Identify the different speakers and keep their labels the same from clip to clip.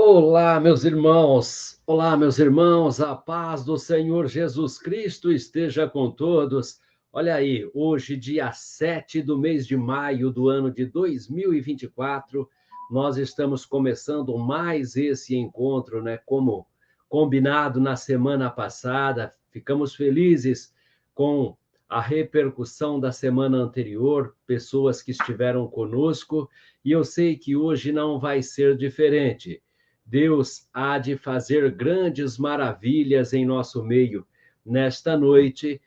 Speaker 1: Olá, meus irmãos, a paz do Senhor Jesus Cristo esteja com todos. Olha aí, hoje, dia 7 do mês de maio do ano de 2024, nós estamos começando mais esse encontro, né? Como combinado na semana passada, ficamos felizes com a repercussão da semana anterior, pessoas que estiveram conosco, e eu sei que hoje não vai ser diferente. Deus há de fazer grandes maravilhas em nosso meio nesta noite.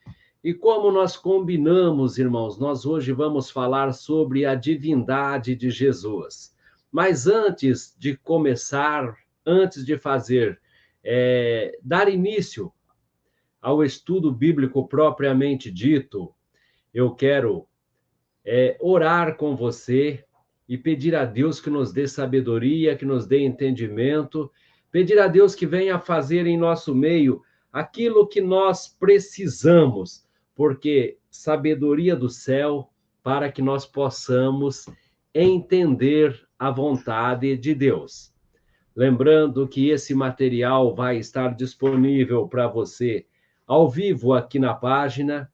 Speaker 1: E como nós combinamos, irmãos, nós hoje vamos falar sobre a divindade de Jesus. Mas antes de começar, antes de dar início ao estudo bíblico propriamente dito, eu quero orar com você e pedir a Deus que nos dê sabedoria, que nos dê entendimento, pedir a Deus que venha fazer em nosso meio aquilo que nós precisamos, porque sabedoria do céu para que nós possamos entender a vontade de Deus. Lembrando que esse material vai estar disponível para você ao vivo aqui na página.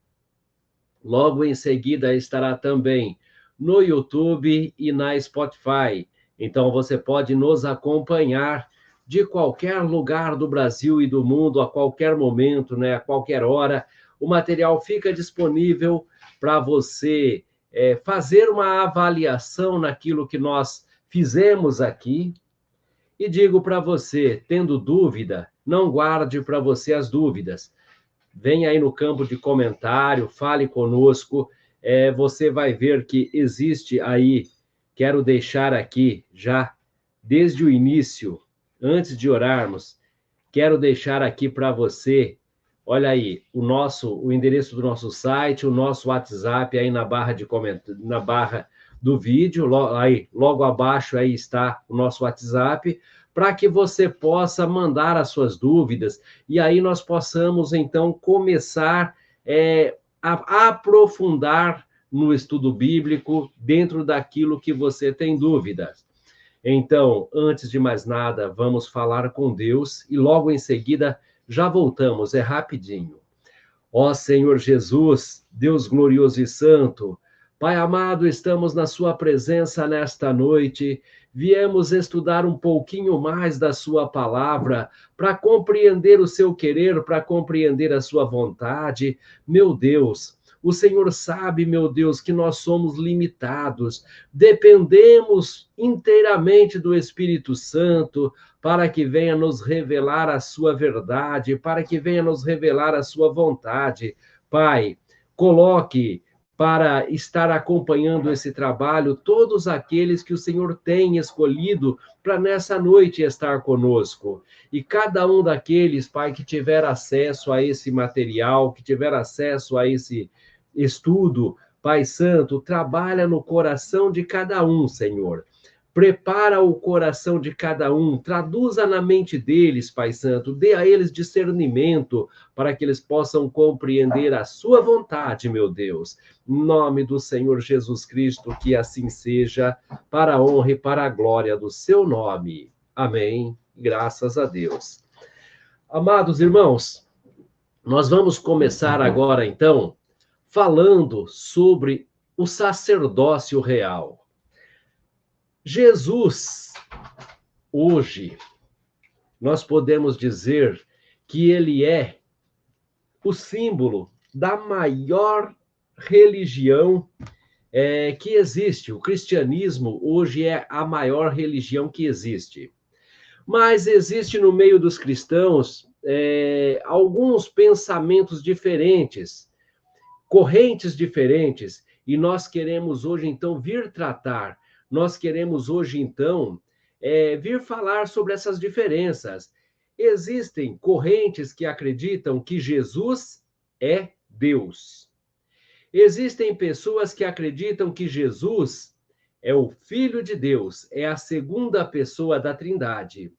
Speaker 1: Logo em seguida estará também no YouTube e na Spotify. Então você pode nos acompanhar de qualquer lugar do Brasil e do mundo, a qualquer momento, né? A qualquer hora. O material fica disponível para você fazer uma avaliação naquilo que nós fizemos aqui. E digo para você, tendo dúvida, não guarde para você as dúvidas. Vem aí no campo de comentário, fale conosco. Você vai ver que existe aí, quero deixar aqui já, desde o início, antes de orarmos, quero deixar aqui para você, olha aí, o endereço do nosso site, o nosso WhatsApp aí na barra de comentário, na barra do vídeo, logo abaixo aí está o nosso WhatsApp, para que você possa mandar as suas dúvidas e aí nós possamos, então, começar a aprofundar no estudo bíblico dentro daquilo que você tem dúvidas. Então, antes de mais nada, vamos falar com Deus e logo em seguida já voltamos, é rapidinho. Ó Senhor Jesus, Deus glorioso e santo, Pai amado, estamos na sua presença nesta noite. Viemos estudar um pouquinho mais da sua palavra, para compreender o seu querer, para compreender a sua vontade. Meu Deus, o Senhor sabe, meu Deus, que nós somos limitados, dependemos inteiramente do Espírito Santo, para que venha nos revelar a sua verdade, para que venha nos revelar a sua vontade. Pai, coloque para estar acompanhando esse trabalho todos aqueles que o Senhor tem escolhido para nessa noite estar conosco. E cada um daqueles, Pai, que tiver acesso a esse material, que tiver acesso a esse estudo, Pai Santo, trabalha no coração de cada um, Senhor. Prepara o coração de cada um, traduza na mente deles, Pai Santo, dê a eles discernimento para que eles possam compreender a sua vontade, meu Deus. Em nome do Senhor Jesus Cristo, que assim seja, para a honra e para a glória do seu nome. Amém. Graças a Deus. Amados irmãos, nós vamos começar agora, então, falando sobre o sacerdócio real. Jesus, hoje, nós podemos dizer que ele é o símbolo da maior religião que existe. O cristianismo hoje é a maior religião que existe. Mas existe no meio dos cristãos alguns pensamentos diferentes, correntes diferentes, e nós queremos hoje, então, vir tratar. Nós queremos hoje, então, vir falar sobre essas diferenças. Existem correntes que acreditam que Jesus é Deus. Existem pessoas que acreditam que Jesus é o Filho de Deus, é a segunda pessoa da Trindade.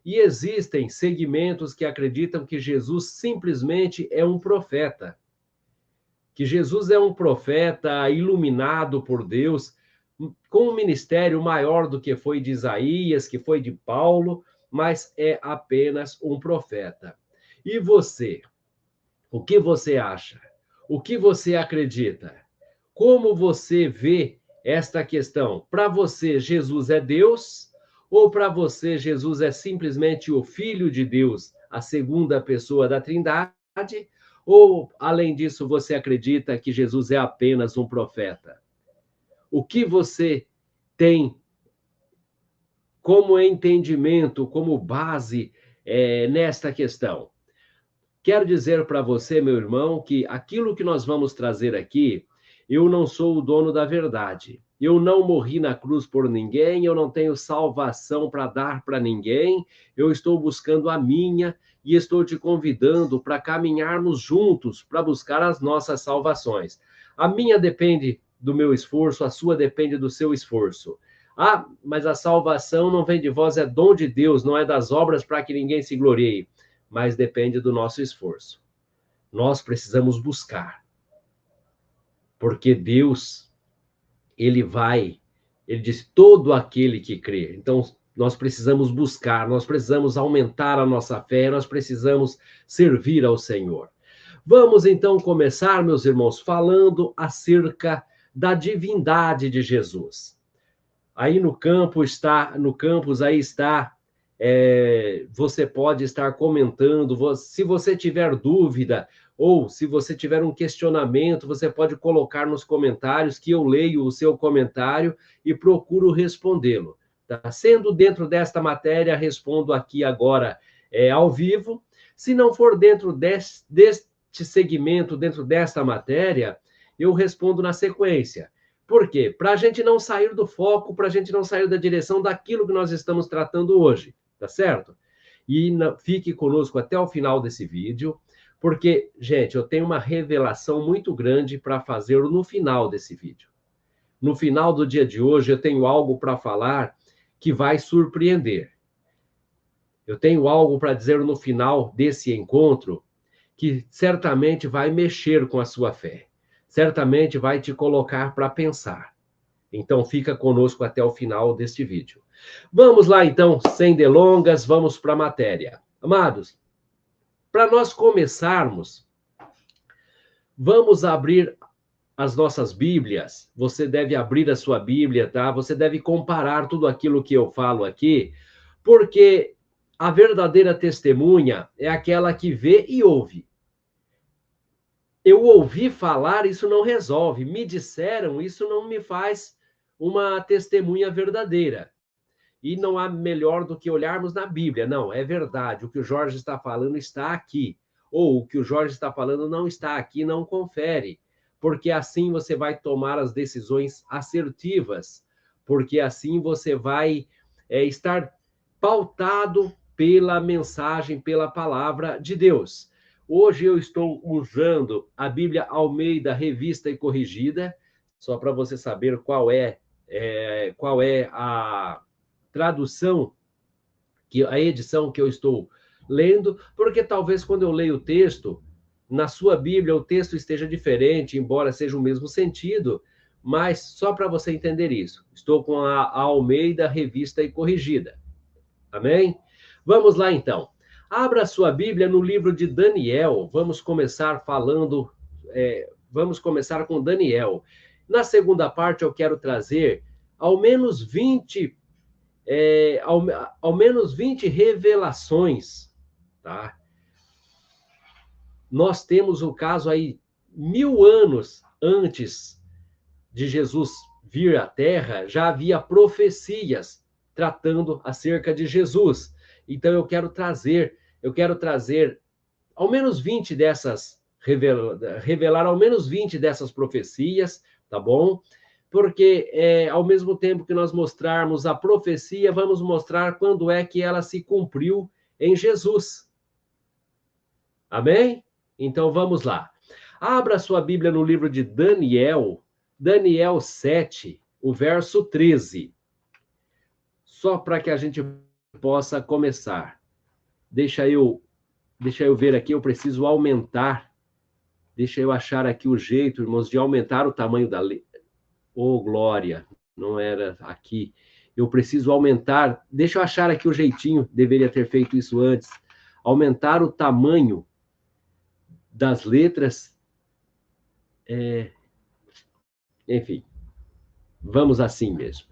Speaker 1: E existem segmentos que acreditam que Jesus simplesmente é um profeta. Que Jesus é um profeta iluminado por Deus, com um ministério maior do que foi de Isaías, que foi de Paulo, mas é apenas um profeta. E você? O que você acha? O que você acredita? Como você vê esta questão? Para você, Jesus é Deus? Ou para você, Jesus é simplesmente o Filho de Deus, a segunda pessoa da Trindade? Ou, além disso, você acredita que Jesus é apenas um profeta? O que você tem como entendimento, como base nesta questão? Quero dizer para você, meu irmão, que aquilo que nós vamos trazer aqui, eu não sou o dono da verdade. Eu não morri na cruz por ninguém, eu não tenho salvação para dar para ninguém, eu estou buscando a minha e estou te convidando para caminharmos juntos para buscar as nossas salvações. A minha depende do meu esforço, a sua depende do seu esforço. Ah, mas a salvação não vem de vós, é dom de Deus, não é das obras para que ninguém se glorie, mas depende do nosso esforço. Nós precisamos buscar, porque Deus, ele diz, todo aquele que crê. Então, nós precisamos buscar, nós precisamos aumentar a nossa fé, nós precisamos servir ao Senhor. Vamos então começar, meus irmãos, falando acerca da divindade de Jesus. Aí no campus aí está, você pode estar comentando, se você tiver dúvida, ou se você tiver um questionamento, você pode colocar nos comentários, que eu leio o seu comentário e procuro respondê-lo. Tá? Sendo dentro desta matéria, respondo aqui agora ao vivo. Se não for dentro deste segmento, dentro desta matéria, eu respondo na sequência. Por quê? Para a gente não sair do foco, para a gente não sair da direção daquilo que nós estamos tratando hoje, tá certo? E fique conosco até o final desse vídeo, porque, gente, eu tenho uma revelação muito grande para fazer no final desse vídeo. No final do dia de hoje, eu tenho algo para falar que vai surpreender. Eu tenho algo para dizer no final desse encontro que certamente vai mexer com a sua fé. Certamente vai te colocar para pensar. Então, fica conosco até o final deste vídeo. Vamos lá, então, sem delongas, vamos para a matéria. Amados, para nós começarmos, vamos abrir as nossas Bíblias. Você deve abrir a sua Bíblia, tá? Você deve comparar tudo aquilo que eu falo aqui, porque a verdadeira testemunha é aquela que vê e ouve. Eu ouvi falar, isso não resolve. Me disseram, isso não me faz uma testemunha verdadeira. E não há melhor do que olharmos na Bíblia. Não, é verdade. O que o Jorge está falando está aqui. Ou o que o Jorge está falando não está aqui, não confere. Porque assim você vai tomar as decisões assertivas. Porque assim você vai estar pautado pela mensagem, pela palavra de Deus. Hoje eu estou usando a Bíblia Almeida Revista e Corrigida, só para você saber qual é a tradução, a edição que eu estou lendo, porque talvez quando eu leio o texto, na sua Bíblia o texto esteja diferente, embora seja o mesmo sentido, mas só para você entender isso. Estou com a Almeida Revista e Corrigida. Amém? Vamos lá então. Abra sua Bíblia no livro de Daniel. Vamos começar vamos começar com Daniel. Na segunda parte, eu quero trazer ao menos 20 revelações, tá? Nós temos o caso aí 1000 anos antes de Jesus vir à Terra, já havia profecias tratando acerca de Jesus. Então eu quero trazer ao menos 20 dessas, revelar ao menos 20 dessas profecias, tá bom? Porque ao mesmo tempo que nós mostrarmos a profecia, vamos mostrar quando é que ela se cumpriu em Jesus. Amém? Então vamos lá. Abra sua Bíblia no livro de Daniel, Daniel 7, o verso 13. Só para que a gente possa começar. Deixa eu ver aqui, eu preciso aumentar. Deixa eu achar aqui o jeito, irmãos, de aumentar o tamanho da letra. Oh, glória, não era aqui. eu preciso aumentar. Deixa eu achar aqui o jeitinho, deveria ter feito isso antes. Aumentar o tamanho das letras. Enfim, vamos assim mesmo.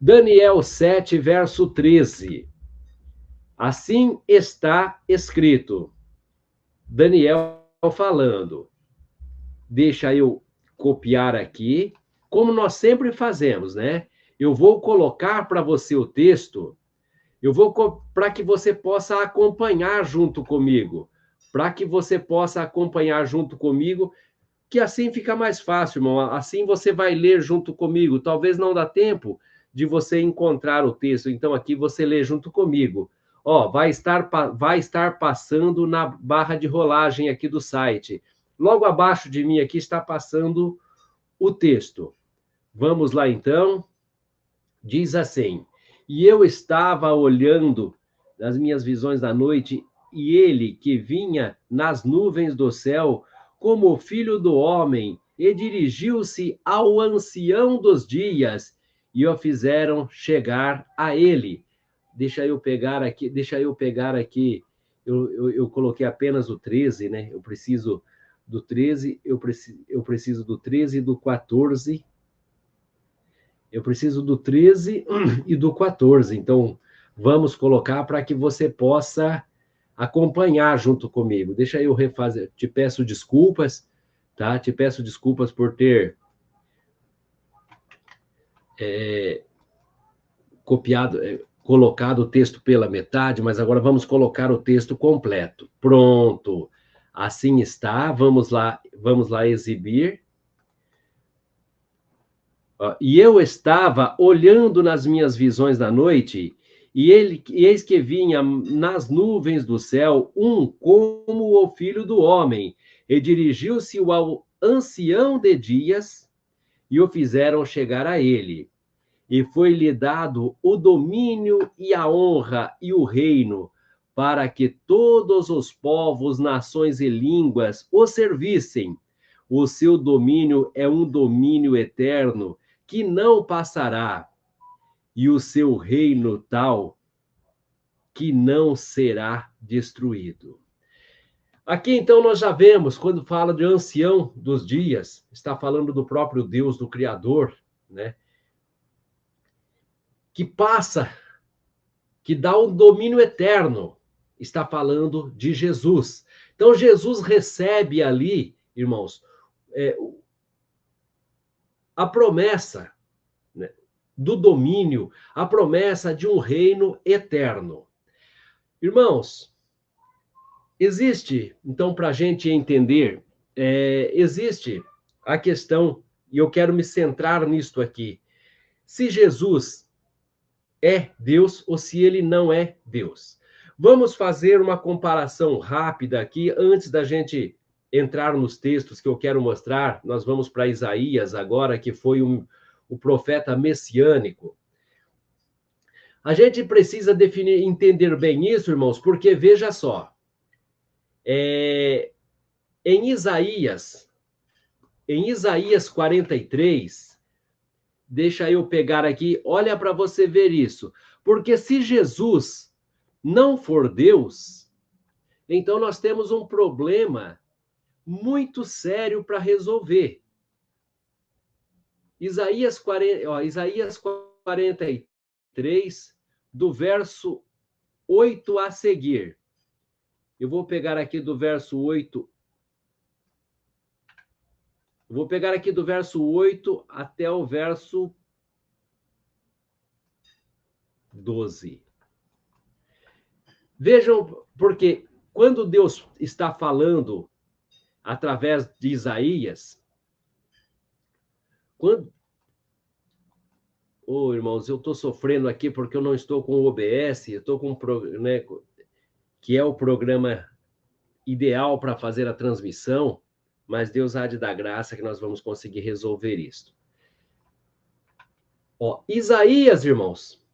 Speaker 1: Daniel 7, verso 13. Assim está escrito. Daniel falando. Deixa eu copiar aqui, como nós sempre fazemos, né? Eu vou colocar para você o texto, para que você possa acompanhar junto comigo, que assim fica mais fácil, irmão. Assim você vai ler junto comigo. Talvez não dá tempo de você encontrar o texto, então aqui você lê junto comigo. Ó, vai estar passando na barra de rolagem aqui do site. Logo abaixo de mim aqui está passando o texto. Vamos lá, então. Diz assim: e eu estava olhando nas minhas visões da noite, e ele que vinha nas nuvens do céu, como o filho do homem, e dirigiu-se ao ancião dos dias, e o fizeram chegar a ele. Deixa eu pegar aqui. Eu coloquei apenas o 13, né? Eu preciso do 13, eu preciso do 13 e do 14. Eu preciso do 13 e do 14. Então, vamos colocar para que você possa acompanhar junto comigo. Deixa eu refazer. Te peço desculpas, tá? Te peço desculpas por ter colocado o texto pela metade, mas agora vamos colocar o texto completo. Pronto. Assim está. Vamos lá exibir. E eu estava olhando nas minhas visões da noite, e eis que vinha nas nuvens do céu como o filho do homem, e dirigiu-se ao ancião de dias, e o fizeram chegar a ele. E foi-lhe dado o domínio e a honra e o reino, para que todos os povos, nações e línguas o servissem. O seu domínio é um domínio eterno, que não passará, e o seu reino tal, que não será destruído. Aqui, então, nós já vemos, quando fala de ancião dos dias, está falando do próprio Deus, do Criador, né? Que passa, que dá um domínio eterno, está falando de Jesus. Então, Jesus recebe ali, irmãos, a promessa, né, do domínio, a promessa de um reino eterno. Irmãos, existe, então, para a gente entender, existe a questão, e eu quero me centrar nisto aqui, se Jesus é Deus ou se ele não é Deus. Vamos fazer uma comparação rápida aqui, antes da gente entrar nos textos que eu quero mostrar. Nós vamos para Isaías agora, que foi o profeta messiânico. A gente precisa entender bem isso, irmãos, porque veja só, em Isaías 43, deixa eu pegar aqui, olha para você ver isso, porque se Jesus não for Deus, então nós temos um problema muito sério para resolver. Isaías 43, do verso 8 a seguir. Eu vou pegar aqui do verso 8. Vou pegar aqui do verso 8 até o verso 12. Vejam, porque quando Deus está falando através de Isaías, irmãos, eu estou sofrendo aqui porque eu não estou com o OBS, eu estou com né, que é o programa ideal para fazer a transmissão, mas Deus há de dar graça que nós vamos conseguir resolver isso. Isaías, irmãos,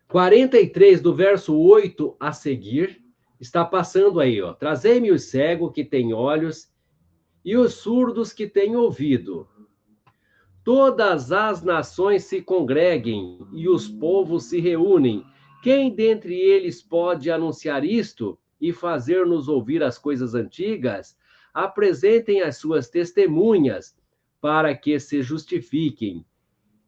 Speaker 1: 43, do verso 8 a seguir, está passando aí, trazei-me os cegos que têm olhos e os surdos que têm ouvido. todas as nações se congreguem e os povos se reúnem. Quem dentre eles pode anunciar isto e fazer-nos ouvir as coisas antigas? Apresentem as suas testemunhas para que se justifiquem.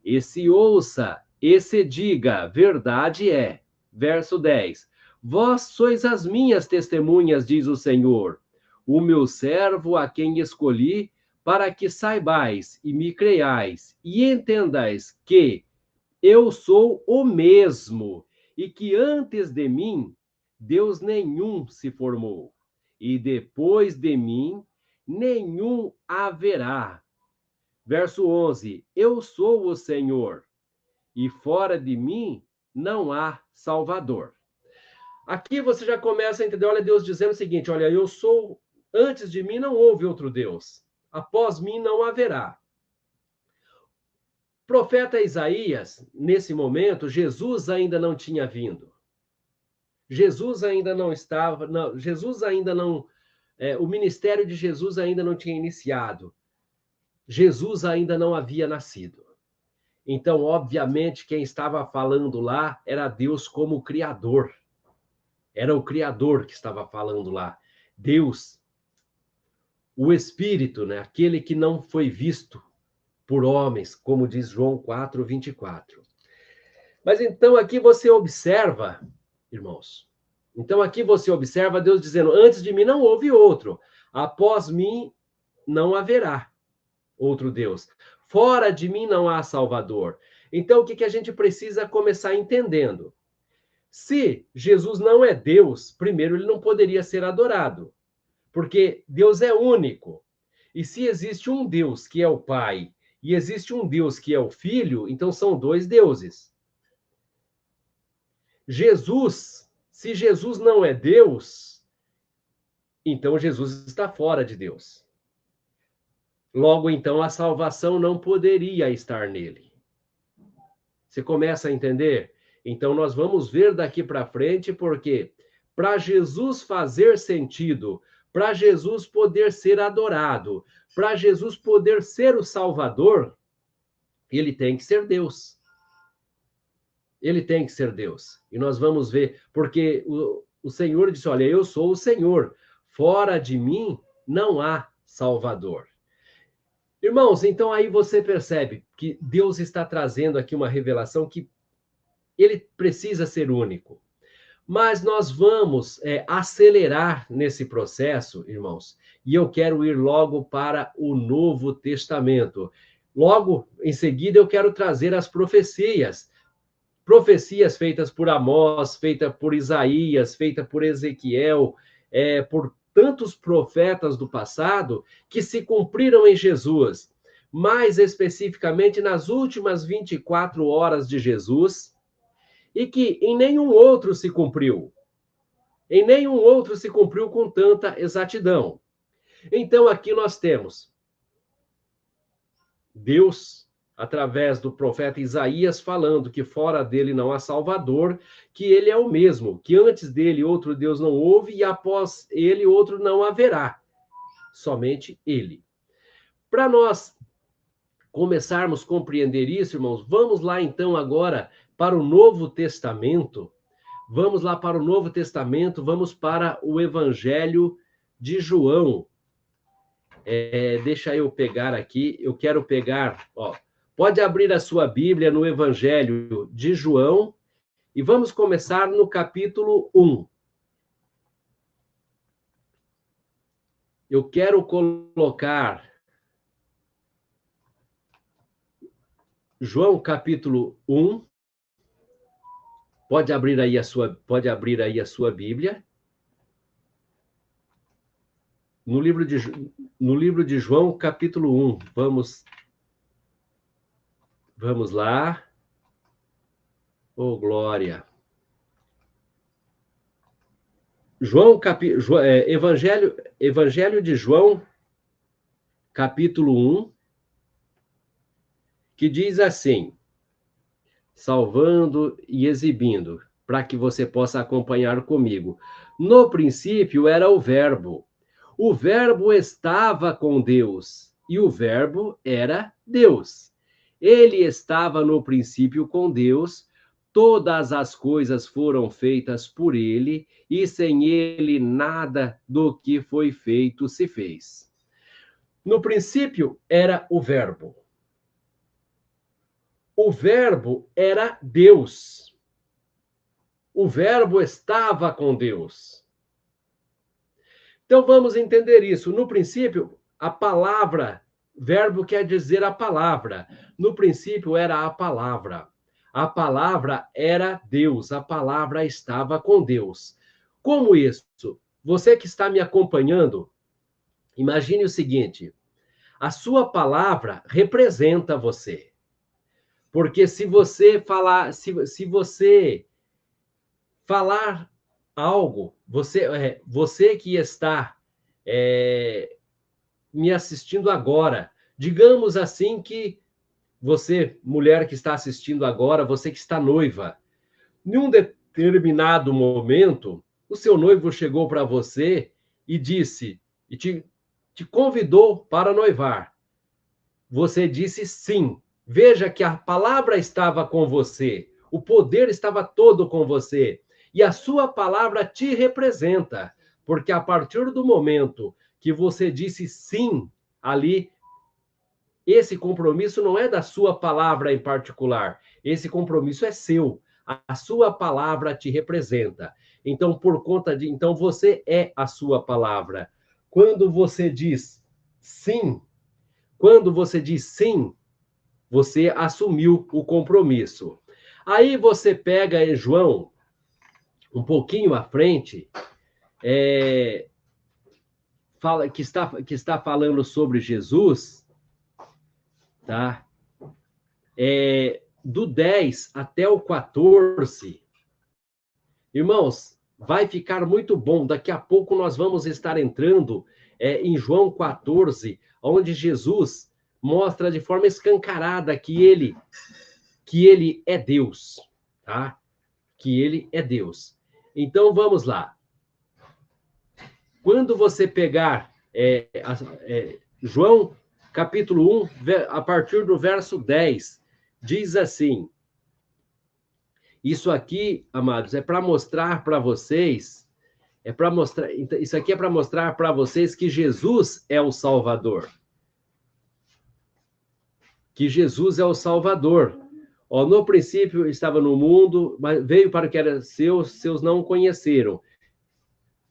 Speaker 1: E se ouça, e se diga, verdade é. Verso 10. Vós sois as minhas testemunhas, diz o Senhor, o meu servo a quem escolhi, para que saibais e me creiais e entendais que eu sou o mesmo e que antes de mim Deus nenhum se formou e depois de mim nenhum haverá. Verso 11: Eu sou o Senhor e fora de mim não há Salvador. Aqui você já começa a entender, olha, Deus dizendo o seguinte, olha, eu sou, antes de mim não houve outro Deus, após mim não haverá. Profeta Isaías, nesse momento, Jesus ainda não tinha vindo. Jesus ainda não estava, não, Jesus ainda não, o ministério de Jesus ainda não tinha iniciado. Jesus ainda não havia nascido. Então, obviamente, quem estava falando lá era Deus como Criador. Era o Criador que estava falando lá. Deus, o Espírito, né? Aquele que não foi visto por homens, como diz João 4:24. Mas então aqui você observa, irmãos, então aqui você observa Deus dizendo, antes de mim não houve outro, após mim não haverá outro Deus, fora de mim não há Salvador. Então o que a gente precisa começar entendendo? Se Jesus não é Deus, primeiro ele não poderia ser adorado, porque Deus é único. E se existe um Deus que é o Pai e existe um Deus que é o Filho, então são dois deuses. Jesus, se Jesus não é Deus, então Jesus está fora de Deus. Logo, então, a salvação não poderia estar nele. Você começa a entender? Então, nós vamos ver daqui para frente, porque para Jesus fazer sentido, para Jesus poder ser adorado, para Jesus poder ser o Salvador, ele tem que ser Deus. Ele tem que ser Deus. E nós vamos ver, porque o Senhor disse, olha, eu sou o Senhor, fora de mim não há Salvador. Irmãos, então aí você percebe que Deus está trazendo aqui uma revelação que ele precisa ser único. Mas nós vamos acelerar nesse processo, irmãos, e eu quero ir logo para o Novo Testamento. Logo, em seguida, eu quero trazer as profecias. Profecias feitas por Amós, feitas por Isaías, feitas por Ezequiel, por tantos profetas do passado que se cumpriram em Jesus. Mais especificamente nas últimas 24 horas de Jesus, e que em nenhum outro se cumpriu. Em nenhum outro se cumpriu com tanta exatidão. Então, aqui nós temos Deus, através do profeta Isaías, falando que fora dele não há Salvador, que ele é o mesmo, que antes dele outro Deus não houve e após ele outro não haverá. Somente ele. Para nós começarmos a compreender isso, irmãos, vamos lá então agora para o Novo Testamento. Vamos lá para o Novo Testamento, vamos para o Evangelho de João. Deixa eu pegar aqui, eu quero pegar, ó, pode abrir a sua Bíblia no Evangelho de João e vamos começar no capítulo 1. Eu quero colocar João capítulo 1. Pode abrir aí a sua Bíblia. No livro de João, capítulo 1. Vamos lá. Oh, glória. Evangelho de João, capítulo 1, que diz assim, salvando e exibindo, para que você possa acompanhar comigo. No princípio era o Verbo estava com Deus, e o Verbo era Deus. Ele estava no princípio com Deus, todas as coisas foram feitas por ele, e sem ele nada do que foi feito se fez. No princípio era o Verbo. O Verbo era Deus. O Verbo estava com Deus. Então vamos entender isso. No princípio, a palavra, verbo quer dizer a palavra. No princípio era a palavra. A palavra era Deus, a palavra estava com Deus. Como isso? Você que está me acompanhando, imagine o seguinte: a sua palavra representa você. Porque se você falar, se você falar algo, você que está me assistindo agora, digamos assim que você, mulher que está assistindo agora, você que está noiva, em um determinado momento, o seu noivo chegou para você e disse, e te convidou para noivar. Você disse sim. Veja que a palavra estava com você, o poder estava todo com você, e a sua palavra te representa, porque a partir do momento que você disse sim ali, esse compromisso não é da sua palavra em particular, esse compromisso é seu. A sua palavra te representa. Então, então você é a sua palavra. Quando você diz sim, você assumiu o compromisso. Aí você pega em João, um pouquinho à frente, que está falando sobre Jesus, tá? Do 10 até o 14. Irmãos, vai ficar muito bom. Daqui a pouco nós vamos estar entrando em João 14, onde Jesus mostra de forma escancarada que ele é Deus, tá? Que ele é Deus. Então vamos lá. Quando você pegar João capítulo 1, a partir do verso 10, diz assim: isso aqui, amados, é para mostrar para vocês, isso aqui é para mostrar para vocês que Jesus é o Salvador. Que Jesus é o Salvador. Ó, no princípio estava no mundo, mas veio para o que era seu, seus não o conheceram.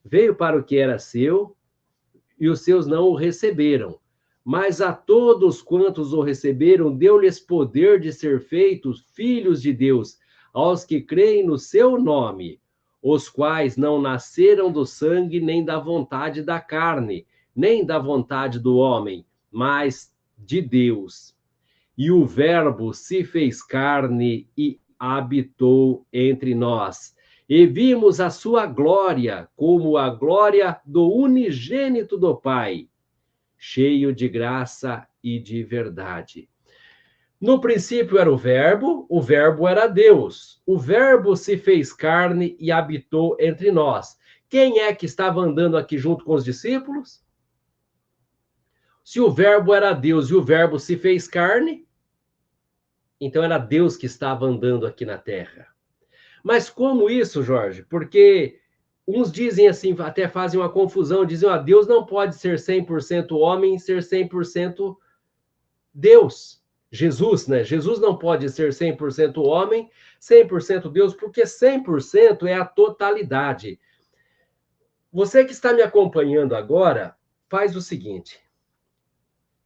Speaker 1: Veio para o que era seu, e os seus não o receberam. Mas a todos quantos o receberam, deu-lhes poder de ser feitos filhos de Deus, aos que creem no seu nome, os quais não nasceram do sangue, nem da vontade da carne, nem da vontade do homem, mas de Deus. E o Verbo se fez carne e habitou entre nós. E vimos a sua glória, como a glória do unigênito do Pai, cheio de graça e de verdade. No princípio era o Verbo era Deus. O Verbo se fez carne e habitou entre nós. Quem é que estava andando aqui junto com os discípulos? Se o Verbo era Deus e o Verbo se fez carne, então era Deus que estava andando aqui na Terra. Mas como isso, Jorge? Porque uns dizem assim, até fazem uma confusão, dizem, Deus não pode ser 100% homem e ser 100% Deus. Jesus, né? Jesus não pode ser 100% homem, 100% Deus, porque 100% é a totalidade. Você que está me acompanhando agora, faz o seguinte.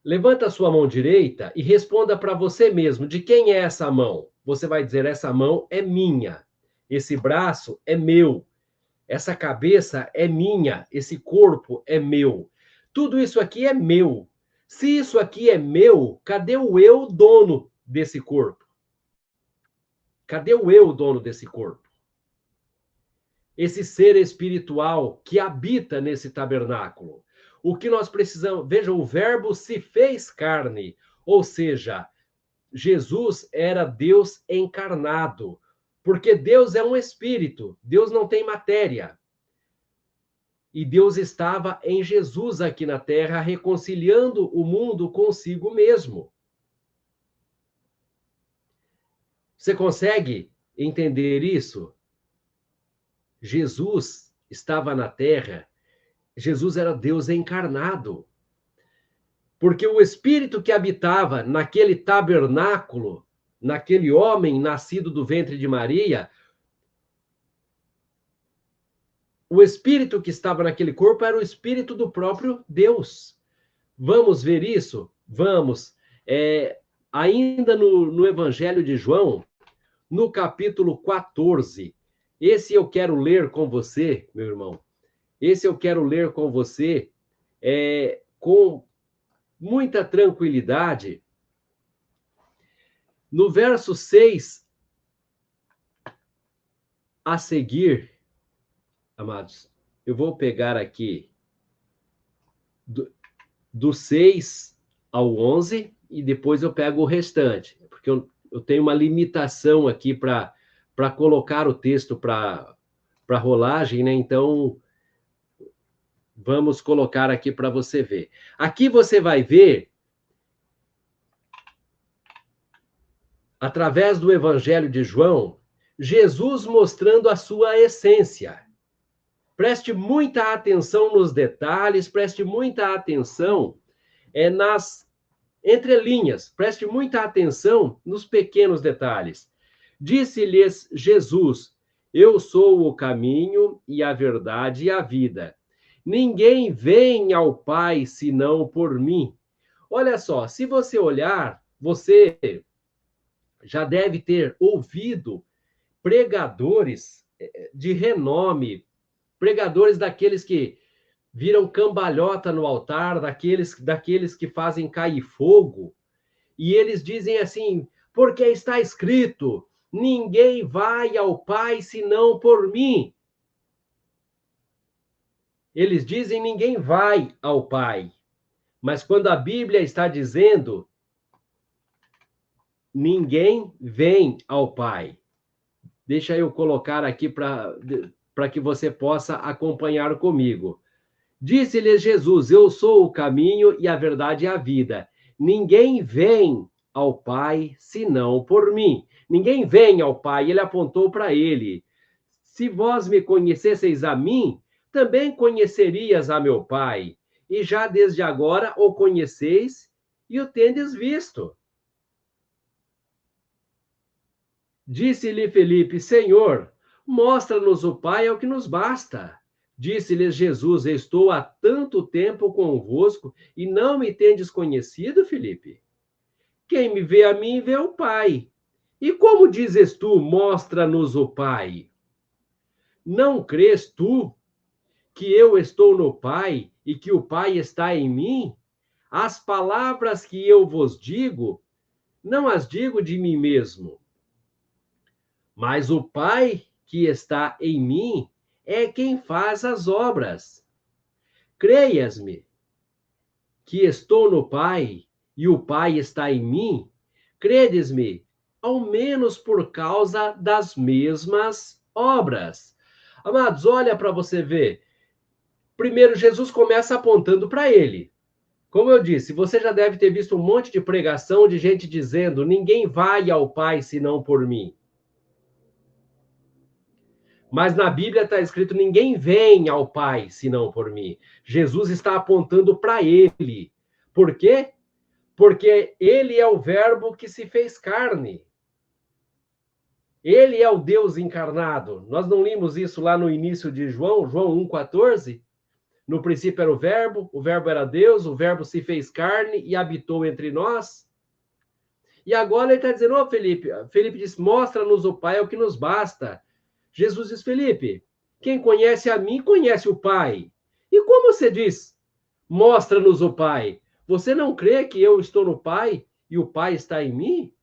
Speaker 1: Levanta a sua mão direita e responda para você mesmo, de quem é essa mão? Você vai dizer, essa mão é minha. Esse braço é meu. Essa cabeça é minha. Esse corpo é meu. Tudo isso aqui é meu. Se isso aqui é meu, cadê o eu, dono desse corpo? Cadê o eu, dono desse corpo? Esse ser espiritual que habita nesse tabernáculo. O que nós precisamos... Veja, o Verbo se fez carne. Ou seja, Jesus era Deus encarnado. Porque Deus é um espírito. Deus não tem matéria. E Deus estava em Jesus aqui na Terra, reconciliando o mundo consigo mesmo. Você consegue entender isso? Jesus estava na terra, Jesus era Deus encarnado. Porque o espírito que habitava naquele tabernáculo, naquele homem nascido do ventre de Maria, o espírito que estava naquele corpo era o espírito do próprio Deus. Vamos ver isso? Vamos. Ainda no Evangelho de João, no capítulo 14, esse eu quero ler com você, meu irmão. Esse eu quero ler com você com muita tranquilidade. No verso 6 a seguir, amados, eu vou pegar aqui do 6 ao 11 e depois eu pego o restante, porque eu tenho uma limitação aqui para colocar o texto para rolagem, né? Então, vamos colocar aqui para você ver. Aqui você vai ver, através do Evangelho de João, Jesus mostrando a sua essência. Preste muita atenção nos detalhes, preste muita atenção nas entrelinhas, preste muita atenção nos pequenos detalhes. Disse-lhes Jesus: Eu sou o caminho e a verdade e a vida. Ninguém vem ao Pai senão por mim. Olha só, se você olhar, você já deve ter ouvido pregadores de renome, pregadores daqueles que viram cambalhota no altar, daqueles que fazem cair fogo, e eles dizem assim, porque está escrito, ninguém vai ao Pai senão por mim. Eles dizem, ninguém vai ao Pai. Mas quando a Bíblia está dizendo, ninguém vem ao Pai. Deixa eu colocar aqui para que você possa acompanhar comigo. Disse-lhes Jesus, eu sou o caminho e a verdade e a vida. Ninguém vem ao Pai senão por mim. Ninguém vem ao Pai, ele apontou para ele. Se vós me conhecesseis a mim, também conhecerias a meu Pai. E já desde agora o conheceis e o tendes visto. Disse-lhe Felipe, Senhor, mostra-nos o Pai, é o que nos basta. Disse-lhes Jesus, estou há tanto tempo convosco e não me tendes conhecido, Felipe? Quem me vê a mim, vê o Pai. E como dizes tu, mostra-nos o Pai? Não crês tu que eu estou no Pai e que o Pai está em mim? As palavras que eu vos digo, não as digo de mim mesmo, mas o Pai que está em mim é quem faz as obras. Creias-me que estou no Pai e o Pai está em mim? Credes-me, ao menos por causa das mesmas obras. Amados, olha para você ver. Primeiro, Jesus começa apontando para ele. Como eu disse, você já deve ter visto um monte de pregação de gente dizendo: ninguém vai ao Pai senão por mim. Mas na Bíblia está escrito: ninguém vem ao Pai senão por mim. Jesus está apontando para ele. Por quê? Porque ele é o Verbo que se fez carne. Ele é o Deus encarnado. Nós não lemos isso lá no início de João 1,14? No princípio era o Verbo era Deus, o Verbo se fez carne e habitou entre nós. E agora ele está dizendo, Felipe diz, mostra-nos o Pai, é o que nos basta. Jesus diz, Felipe, quem conhece a mim, conhece o Pai. E como você diz, mostra-nos o Pai? Você não crê que eu estou no Pai e o Pai está em mim?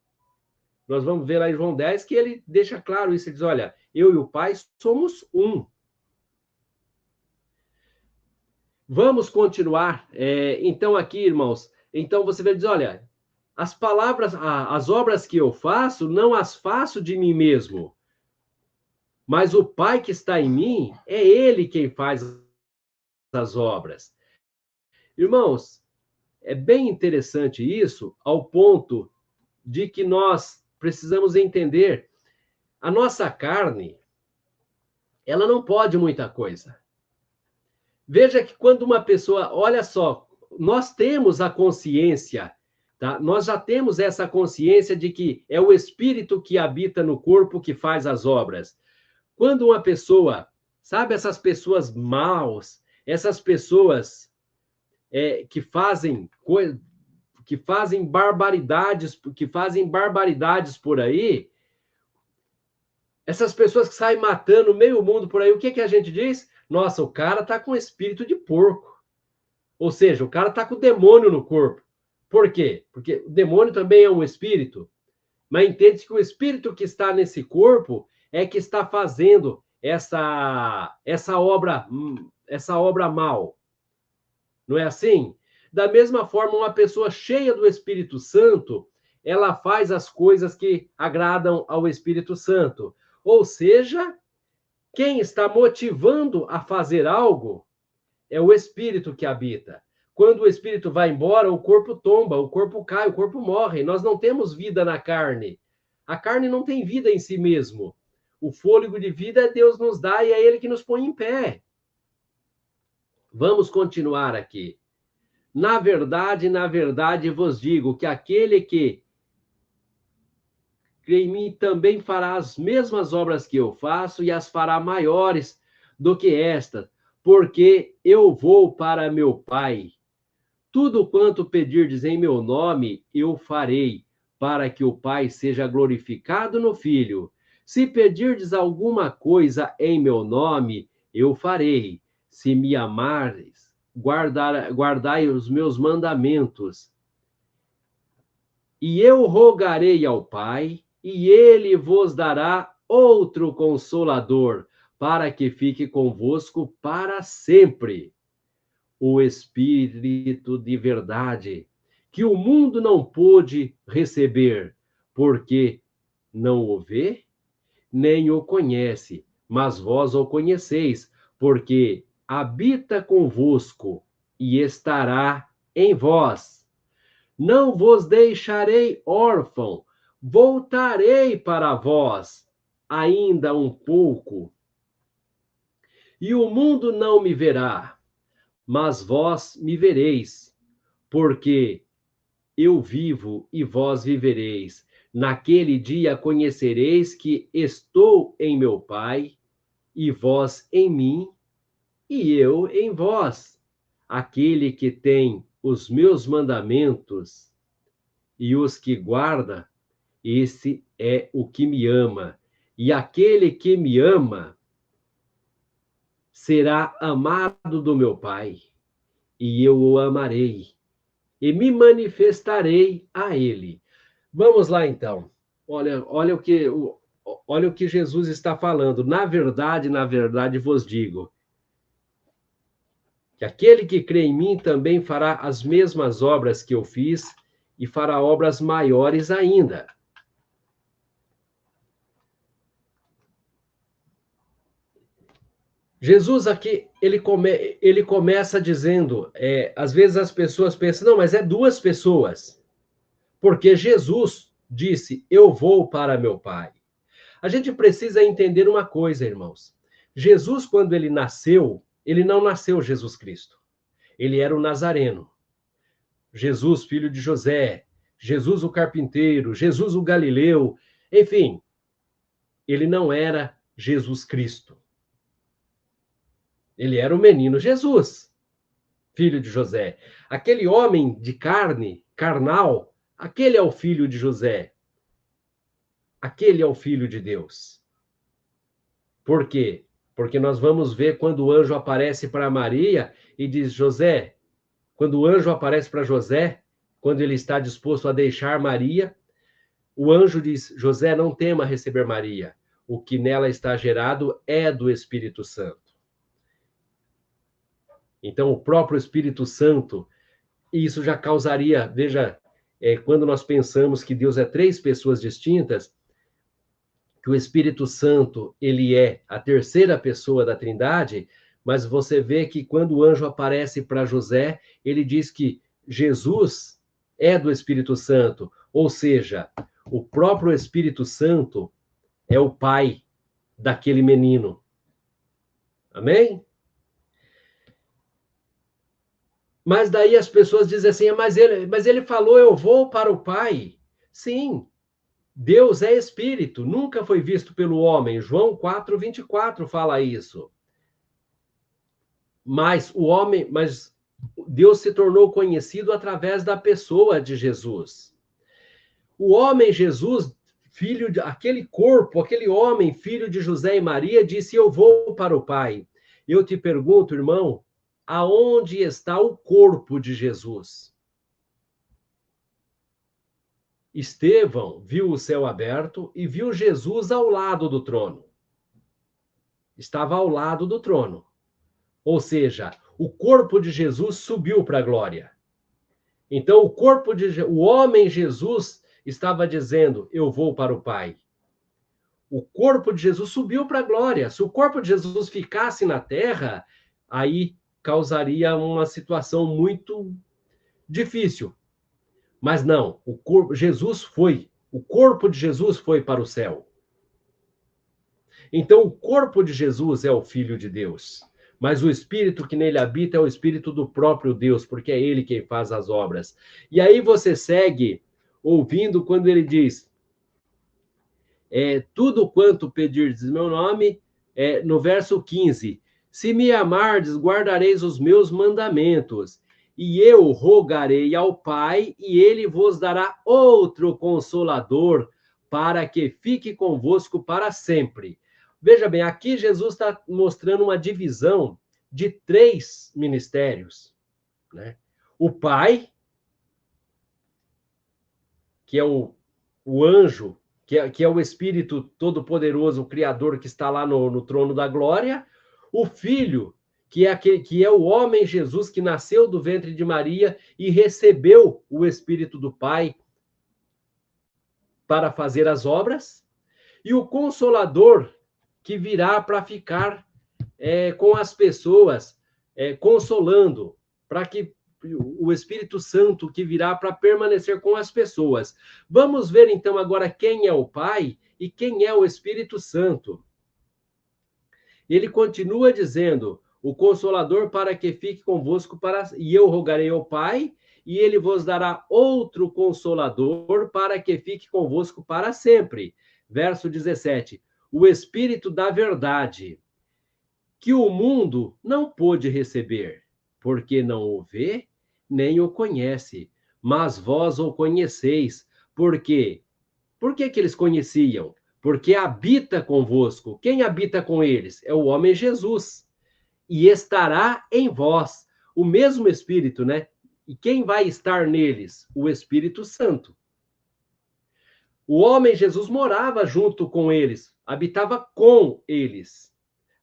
Speaker 1: Nós vamos ver lá em João 10 que ele deixa claro isso. Ele diz, olha, eu e o Pai somos um. Vamos continuar. Então aqui, irmãos, então você vai dizer, olha, as palavras, as obras que eu faço, não as faço de mim mesmo. Mas o Pai que está em mim, é Ele quem faz as obras. Irmãos, é bem interessante isso, ao ponto de que nós precisamos entender, a nossa carne, ela não pode muita coisa. Veja que quando uma pessoa, olha só, nós temos a consciência, tá? Nós já temos essa consciência de que é o espírito que habita no corpo que faz as obras. Quando uma pessoa, sabe, essas pessoas maus, essas pessoas que fazem barbaridades por aí, essas pessoas que saem matando meio mundo por aí, o que a gente diz? Nossa, o cara está com espírito de porco. Ou seja, o cara está com o demônio no corpo. Por quê? Porque o demônio também é um espírito. Mas entende que o espírito que está nesse corpo é que está fazendo essa obra mal. Não é assim? Da mesma forma, uma pessoa cheia do Espírito Santo, ela faz as coisas que agradam ao Espírito Santo. Ou seja, quem está motivando a fazer algo é o Espírito que habita. Quando o Espírito vai embora, o corpo tomba, o corpo cai, o corpo morre. Nós não temos vida na carne. A carne não tem vida em si mesmo. O fôlego de vida Deus nos dá e é Ele que nos põe em pé. Vamos continuar aqui. Na verdade vos digo que aquele que crê em mim também fará as mesmas obras que eu faço e as fará maiores do que estas, porque eu vou para meu Pai. Tudo quanto pedirdes em meu nome, eu farei, para que o Pai seja glorificado no Filho. Se pedirdes alguma coisa em meu nome, eu farei. Se me amares, guardai os meus mandamentos. E eu rogarei ao Pai, e ele vos dará outro Consolador, para que fique convosco para sempre. O Espírito de verdade, que o mundo não pôde receber, porque não o vê, nem o conhece, mas vós o conheceis, porque habita convosco e estará em vós. Não vos deixarei órfão, voltarei para vós ainda um pouco. E o mundo não me verá, mas vós me vereis, porque eu vivo e vós vivereis. Naquele dia conhecereis que estou em meu Pai, e vós em mim, e eu em vós. Aquele que tem os meus mandamentos e os que guarda, esse é o que me ama. E aquele que me ama será amado do meu Pai, e eu o amarei, e me manifestarei a ele. Vamos lá, então. Olha o que Jesus está falando. Na verdade vos digo, que aquele que crê em mim também fará as mesmas obras que eu fiz, e fará obras maiores ainda. Jesus aqui, ele começa dizendo, às vezes as pessoas pensam, não, mas é duas pessoas. Porque Jesus disse, eu vou para meu Pai. A gente precisa entender uma coisa, irmãos. Jesus, quando ele nasceu, ele não nasceu Jesus Cristo. Ele era o Nazareno. Jesus, filho de José. Jesus, o carpinteiro. Jesus, o Galileu. Enfim, ele não era Jesus Cristo. Ele era o menino Jesus, filho de José. Aquele homem de carne, carnal, aquele é o filho de José. Aquele é o filho de Deus. Por quê? Porque nós vamos ver quando o anjo aparece para Maria e diz, José, quando o anjo aparece para José, quando ele está disposto a deixar Maria, o anjo diz, José, não tema receber Maria. O que nela está gerado é do Espírito Santo. Então, o próprio Espírito Santo, e isso já causaria, veja, quando nós pensamos que Deus é três pessoas distintas, que o Espírito Santo, ele é a terceira pessoa da Trindade, mas você vê que quando o anjo aparece para José, ele diz que Jesus é do Espírito Santo, ou seja, O próprio Espírito Santo é o pai daquele menino. Amém? Mas daí as pessoas dizem assim, mas ele falou, eu vou para o Pai. Sim, Deus é Espírito, nunca foi visto pelo homem. João 4:24 fala isso. Mas Deus se tornou conhecido através da pessoa de Jesus. O homem Jesus, aquele corpo, aquele homem, filho de José e Maria, disse, eu vou para o Pai. Eu te pergunto, irmão, aonde está o corpo de Jesus? Estevão viu o céu aberto e viu Jesus ao lado do trono. Estava ao lado do trono. Ou seja, o corpo de Jesus subiu para a glória. Então, o homem Jesus estava dizendo, eu vou para o Pai. O corpo de Jesus subiu para a glória. Se o corpo de Jesus ficasse na terra, aí causaria uma situação muito difícil. Mas não, o corpo de Jesus foi para o céu. Então, o corpo de Jesus é o Filho de Deus, mas o Espírito que nele habita é o Espírito do próprio Deus, porque é ele quem faz as obras. E aí você segue ouvindo quando ele diz, tudo quanto pedirdes em meu nome, no verso 15, se me amardes, guardareis os meus mandamentos, e eu rogarei ao Pai, e ele vos dará outro consolador, para que fique convosco para sempre. Veja bem, aqui Jesus está mostrando uma divisão de 3 ministérios, né? O Pai, que é o anjo, que é o Espírito Todo-Poderoso, o Criador que está lá no trono da glória, o Filho, que é o homem Jesus que nasceu do ventre de Maria e recebeu o Espírito do Pai para fazer as obras, e o Consolador, que virá para ficar com as pessoas, consolando, para que o Espírito Santo que virá para permanecer com as pessoas. Vamos ver então agora quem é o Pai e quem é o Espírito Santo. Ele continua dizendo, o Consolador para que fique convosco e eu rogarei ao Pai, e ele vos dará outro Consolador para que fique convosco para sempre. Verso 17, o Espírito da verdade, que o mundo não pôde receber, porque não o vê, nem o conhece, mas vós o conheceis. Por quê? Por que eles conheciam? Porque habita convosco. Quem habita com eles? É o homem Jesus. E estará em vós o mesmo Espírito, né? E quem vai estar neles? O Espírito Santo. O homem Jesus morava junto com eles, habitava com eles.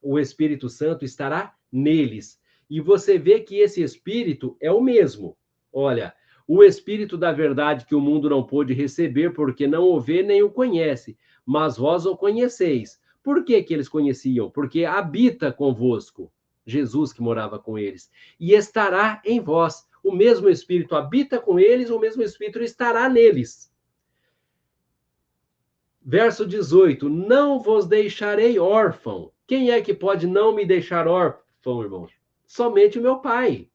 Speaker 1: O Espírito Santo estará neles. E você vê que esse Espírito é o mesmo. Olha, o Espírito da verdade que o mundo não pôde receber, porque não o vê nem o conhece, mas vós o conheceis. Por que eles conheciam? Porque habita convosco, Jesus que morava com eles, e estará em vós. O mesmo Espírito habita com eles, o mesmo Espírito estará neles. Verso 18, não vos deixarei órfão. Quem é que pode não me deixar órfão, irmãos? Somente o meu Pai.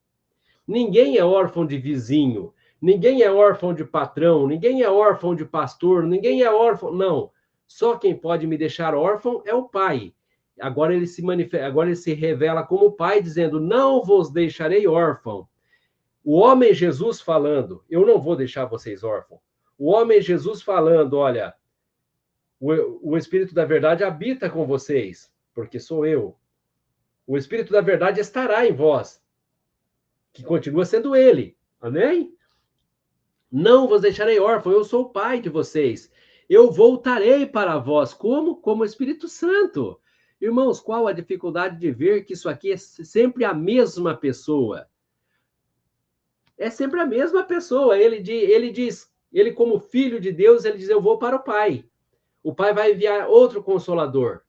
Speaker 1: Ninguém é órfão de vizinho, ninguém é órfão de patrão, ninguém é órfão de pastor, ninguém é órfão, não. Só quem pode me deixar órfão é o Pai. Agora ele se revela como Pai, dizendo, não vos deixarei órfão. O homem Jesus falando, eu não vou deixar vocês órfãos. O homem Jesus falando, olha, o Espírito da verdade habita com vocês, porque sou eu. O Espírito da verdade estará em vós, que continua sendo ele. Amém? Não vos deixarei órfão, eu sou o Pai de vocês. Eu voltarei para vós. Como? Como Espírito Santo. Irmãos, qual a dificuldade de ver que isso aqui é sempre a mesma pessoa? É sempre a mesma pessoa. Ele diz, ele como filho de Deus, ele diz, eu vou para o Pai. O Pai vai enviar outro Consolador.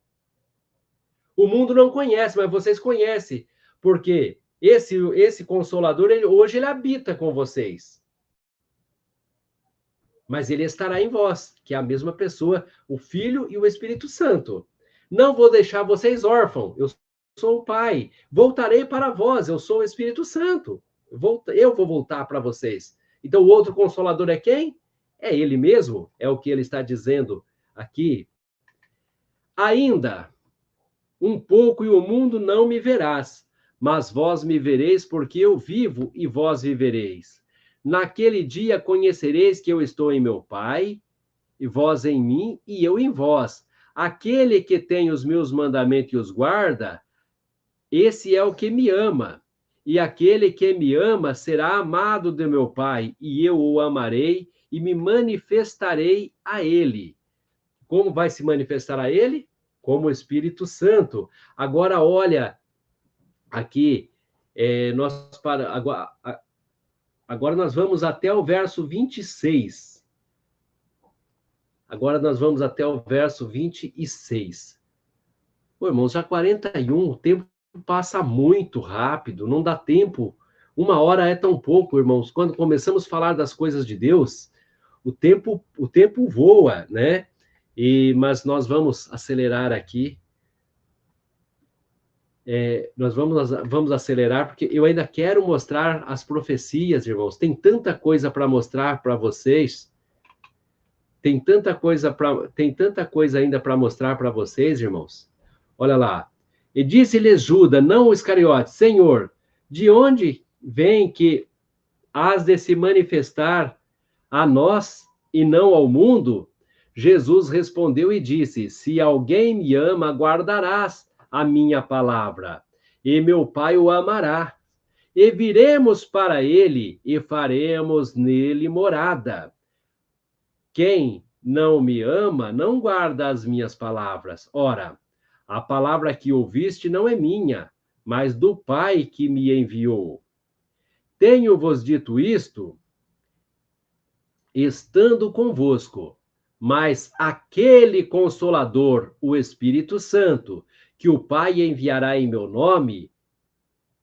Speaker 1: O mundo não conhece, mas vocês conhecem. Porque esse Consolador, hoje ele habita com vocês. mas ele estará em vós, que é a mesma pessoa, o Filho e o Espírito Santo. Não vou deixar vocês órfãos, eu sou o Pai. Voltarei para vós, eu sou o Espírito Santo. Eu vou voltar para vocês. Então, o outro Consolador é quem? É ele mesmo, é o que ele está dizendo aqui. Ainda um pouco e o mundo não me verás, mas vós me vereis, porque eu vivo e vós vivereis. Naquele dia conhecereis que eu estou em meu Pai, e vós em mim, e eu em vós. Aquele que tem os meus mandamentos e os guarda, esse é o que me ama. E aquele que me ama será amado de meu Pai, e eu o amarei e me manifestarei a ele. Como vai se manifestar a ele? Como o Espírito Santo. Agora, olha, aqui, agora nós vamos até o verso 26. Agora nós vamos até o verso 26. Pô, irmãos, já 41, o tempo passa muito rápido, não dá tempo. 1 hora é tão pouco, irmãos. Quando começamos a falar das coisas de Deus, o tempo voa, né? Mas nós vamos acelerar aqui. Nós vamos acelerar, porque eu ainda quero mostrar as profecias, irmãos. Tem tanta coisa para mostrar para vocês. Tem tanta coisa ainda para mostrar para vocês, irmãos. Olha lá. E disse-lhes Judas, não Iscariote, Senhor, de onde vem que has de se manifestar a nós e não ao mundo? Jesus respondeu e disse, se alguém me ama, guardarás a minha palavra, e meu Pai o amará. E viremos para ele e faremos nele morada. Quem não me ama, não guarda as minhas palavras. Ora, a palavra que ouviste não é minha, mas do Pai que me enviou. Tenho-vos dito isto, estando convosco, mas aquele Consolador, o Espírito Santo, que o Pai enviará em meu nome,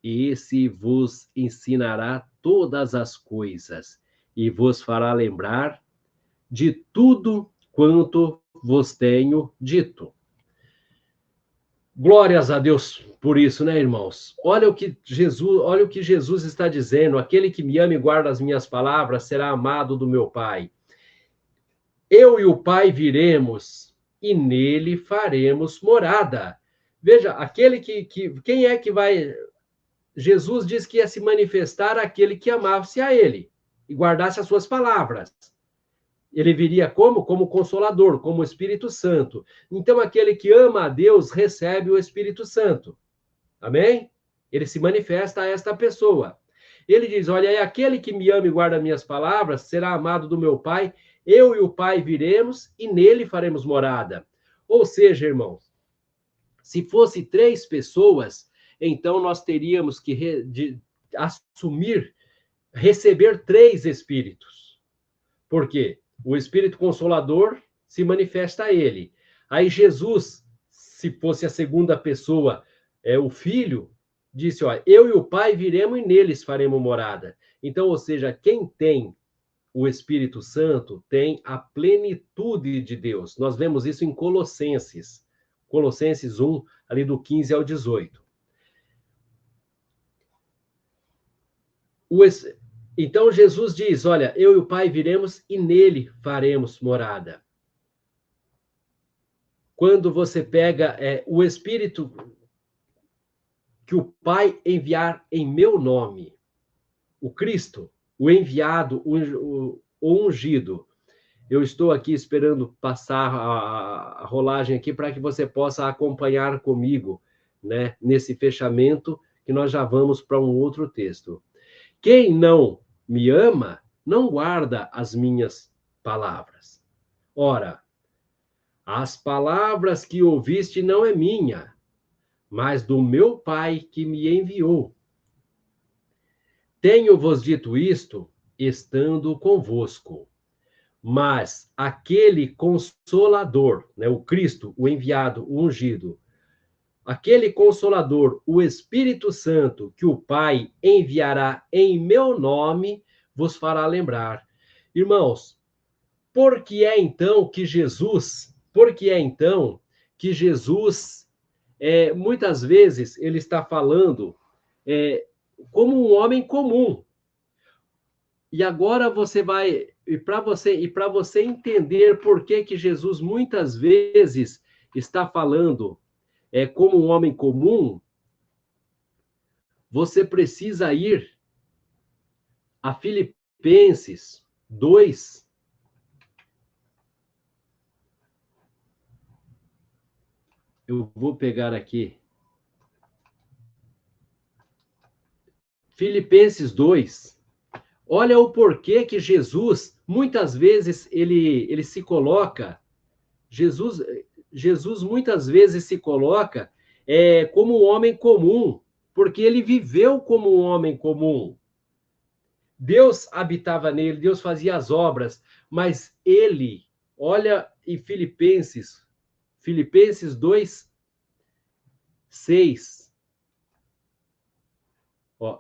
Speaker 1: esse vos ensinará todas as coisas e vos fará lembrar de tudo quanto vos tenho dito. Glórias a Deus por isso, né, irmãos? Olha o que Jesus está dizendo. Aquele que me ama e guarda as minhas palavras será amado do meu Pai. Eu e o Pai viremos e nele faremos morada. Veja, quem é que vai... Jesus diz que ia se manifestar aquele que amasse a ele e guardasse as suas palavras. Ele viria como? Como Consolador, como Espírito Santo. Então, aquele que ama a Deus recebe o Espírito Santo. Amém? Ele se manifesta a esta pessoa. Ele diz, olha, é aquele que me ama e guarda minhas palavras, será amado do meu Pai, eu e o Pai viremos e nele faremos morada. Ou seja, irmãos, se fosse 3 pessoas, então nós teríamos que receber 3 Espíritos. Por quê? O Espírito Consolador se manifesta a ele. Aí Jesus, se fosse a segunda pessoa, o Filho, disse, ó, eu e o Pai viremos e neles faremos morada. Então, ou seja, quem tem o Espírito Santo tem a plenitude de Deus. Nós vemos isso em Colossenses 1, ali do 15 ao 18. Então Jesus diz, olha, eu e o Pai viremos e nele faremos morada. Quando você pega o Espírito que o Pai enviar em meu nome, o Cristo, o enviado, o ungido. Eu estou aqui esperando passar a rolagem aqui para que você possa acompanhar comigo, né, nesse fechamento, que nós já vamos para um outro texto. Quem não me ama, não guarda as minhas palavras. Ora, as palavras que ouviste não é minha, mas do meu Pai que me enviou. Tenho-vos dito isto, estando convosco. Mas aquele Consolador, né, o Cristo, o enviado, o ungido, aquele Consolador, o Espírito Santo, que o Pai enviará em meu nome, vos fará lembrar. Irmãos, Por que é então que Jesus, muitas vezes, ele está falando como um homem comum. E agora você vai, para você entender por que Jesus muitas vezes está falando como um homem comum, você precisa ir a Filipenses 2. Eu vou pegar aqui. Filipenses 2. Olha o porquê que Jesus, muitas vezes, ele se coloca, Jesus muitas vezes se coloca como um homem comum, porque ele viveu como um homem comum. Deus habitava nele, Deus fazia as obras, mas ele, olha em Filipenses 2, 6.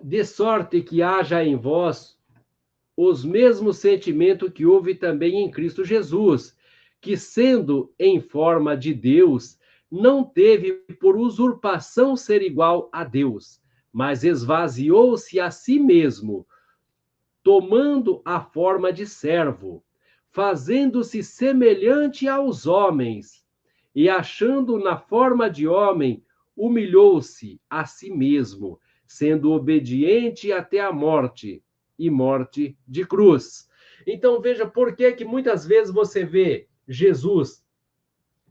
Speaker 1: De sorte que haja em vós os mesmos sentimentos que houve também em Cristo Jesus, que, sendo em forma de Deus, não teve por usurpação ser igual a Deus, mas esvaziou-se a si mesmo, tomando a forma de servo, fazendo-se semelhante aos homens, e achando na forma de homem, humilhou-se a si mesmo, sendo obediente até a morte, e morte de cruz. Então veja por que muitas vezes você vê Jesus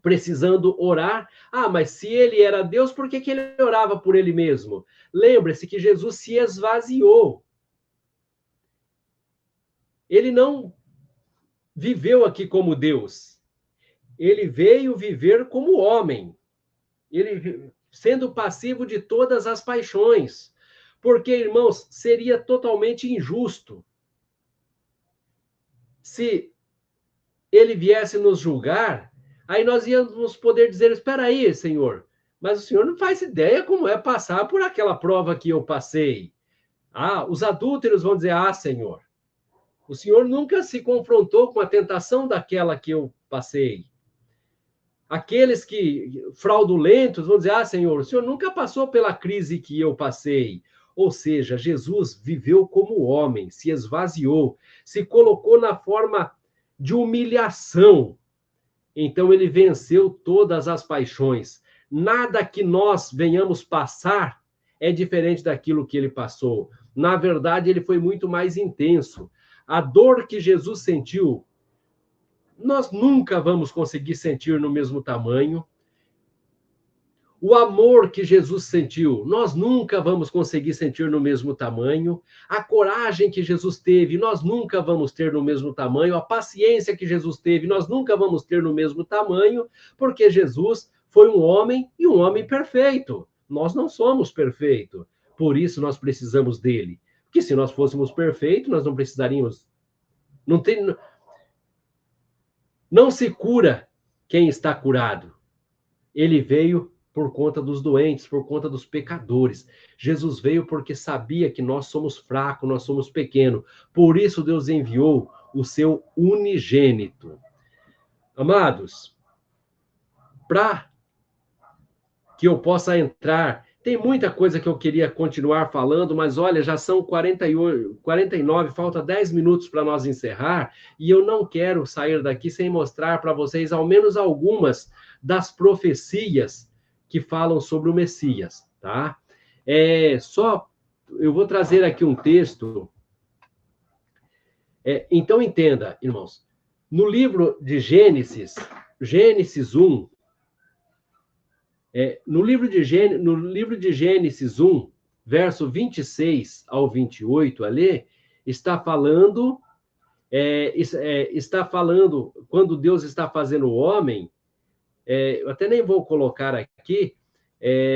Speaker 1: precisando orar. Mas se ele era Deus, por que ele orava por ele mesmo? Lembre-se que Jesus se esvaziou. Ele não viveu aqui como Deus. Ele veio viver como homem. Ele sendo passivo de todas as paixões. Porque, irmãos, seria totalmente injusto se ele viesse nos julgar, aí nós íamos poder dizer, espera aí, Senhor, mas o Senhor não faz ideia como é passar por aquela prova que eu passei. Os adúlteros vão dizer, Senhor, o Senhor nunca se confrontou com a tentação daquela que eu passei. Aqueles que fraudulentos vão dizer, Senhor, o Senhor nunca passou pela crise que eu passei. Ou seja, Jesus viveu como homem, se esvaziou, se colocou na forma de humilhação. Então ele venceu todas as paixões. Nada que nós venhamos passar é diferente daquilo que ele passou. Na verdade, ele foi muito mais intenso. A dor que Jesus sentiu, nós nunca vamos conseguir sentir no mesmo tamanho. O amor que Jesus sentiu, nós nunca vamos conseguir sentir no mesmo tamanho. A coragem que Jesus teve, nós nunca vamos ter no mesmo tamanho. A paciência que Jesus teve, nós nunca vamos ter no mesmo tamanho, porque Jesus foi um homem e um homem perfeito. Nós não somos perfeitos, por isso nós precisamos dele. Porque se nós fôssemos perfeitos, nós não precisaríamos. Não se cura quem está curado. Ele veio por conta dos doentes, por conta dos pecadores. Jesus veio porque sabia que nós somos fracos, nós somos pequenos. Por isso Deus enviou o seu unigênito. Amados, para que eu possa entrar, tem muita coisa que eu queria continuar falando, mas olha, já são 49, falta 10 minutos para nós encerrar, e eu não quero sair daqui sem mostrar para vocês ao menos algumas das profecias que falam sobre o Messias, tá? Eu vou trazer aqui um texto. Então, entenda, irmãos, no livro de Gênesis 1, no livro de Gênesis 1, verso 26 ao 28, ali, está falando, quando Deus está fazendo o homem, eu até nem vou colocar aqui,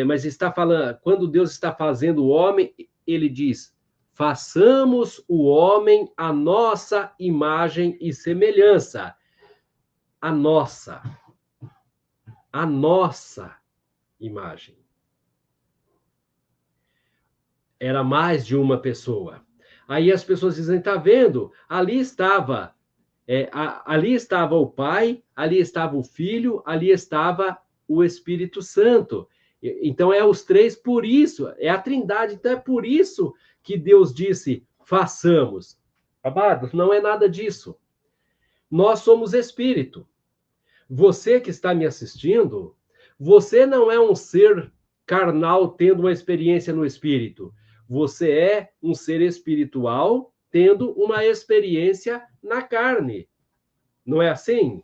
Speaker 1: mas está falando, quando Deus está fazendo o homem, ele diz, façamos o homem à nossa imagem e semelhança. A nossa imagem. Era mais de uma pessoa. Aí as pessoas dizem, tá vendo? Ali estava Ali estava o Pai, ali estava o Filho, ali estava o Espírito Santo. Então, os três, por isso, é a Trindade. Então, é por isso que Deus disse, façamos. Amados, não é nada disso. Nós somos Espírito. Você que está me assistindo, você não é um ser carnal tendo uma experiência no Espírito. Você é um ser espiritual tendo uma experiência na carne. Não é assim?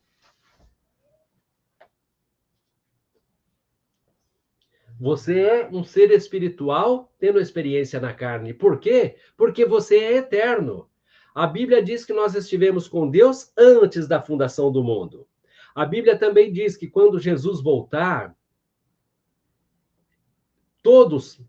Speaker 1: Você é um ser espiritual tendo experiência na carne. Por quê? Porque você é eterno. A Bíblia diz que nós estivemos com Deus antes da fundação do mundo. A Bíblia também diz que quando Jesus voltar, todos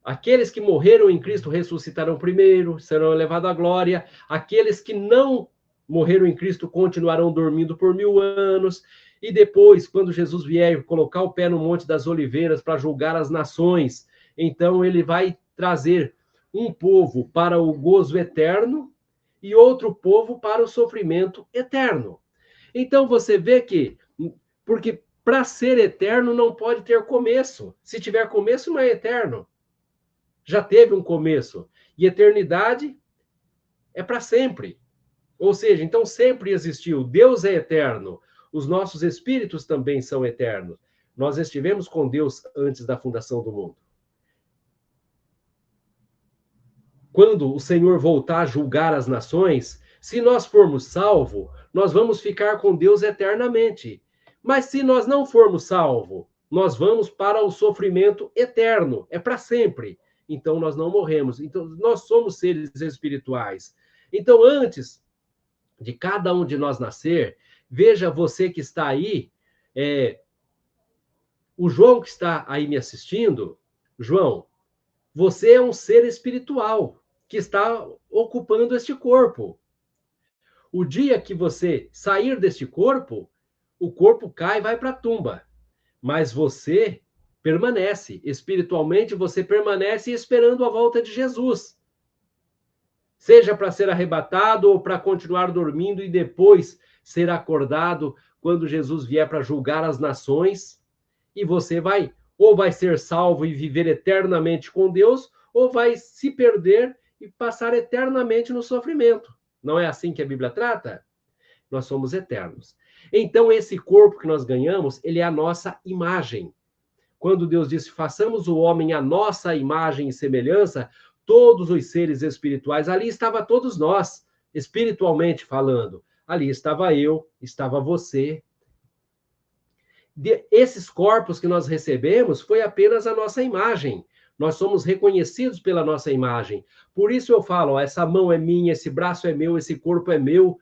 Speaker 1: aqueles que morreram em Cristo ressuscitarão primeiro, serão elevados à glória. Aqueles que não morreram em Cristo continuarão dormindo por 1000 anos. E depois, quando Jesus vier colocar o pé no Monte das Oliveiras para julgar as nações, então ele vai trazer um povo para o gozo eterno e outro povo para o sofrimento eterno. Então você vê que, porque para ser eterno não pode ter começo. Se tiver começo, não é eterno. Já teve um começo. E eternidade é para sempre. Ou seja, então sempre existiu. Deus é eterno. Os nossos espíritos também são eternos. Nós estivemos com Deus antes da fundação do mundo. Quando o Senhor voltar a julgar as nações, se nós formos salvos, nós vamos ficar com Deus eternamente. Mas se nós não formos salvos, nós vamos para o sofrimento eterno, é para sempre. Então nós não morremos. Então nós somos seres espirituais. Então antes de cada um de nós nascer, veja você que está aí, o João que está aí me assistindo, João, você é um ser espiritual que está ocupando este corpo. O dia que você sair deste corpo, o corpo cai e vai para a tumba. Mas você permanece. Espiritualmente, você permanece esperando a volta de Jesus. Seja para ser arrebatado ou para continuar dormindo e depois ser acordado quando Jesus vier para julgar as nações. E você ou vai ser salvo e viver eternamente com Deus, ou vai se perder e passar eternamente no sofrimento. Não é assim que a Bíblia trata? Nós somos eternos. Então, esse corpo que nós ganhamos, ele é a nossa imagem. Quando Deus disse, façamos o homem a nossa imagem e semelhança, todos os seres espirituais, ali estava todos nós, espiritualmente falando. Ali estava eu, estava você. Esses corpos que nós recebemos foi apenas a nossa imagem. Nós somos reconhecidos pela nossa imagem. Por isso eu falo, essa mão é minha, esse braço é meu, esse corpo é meu.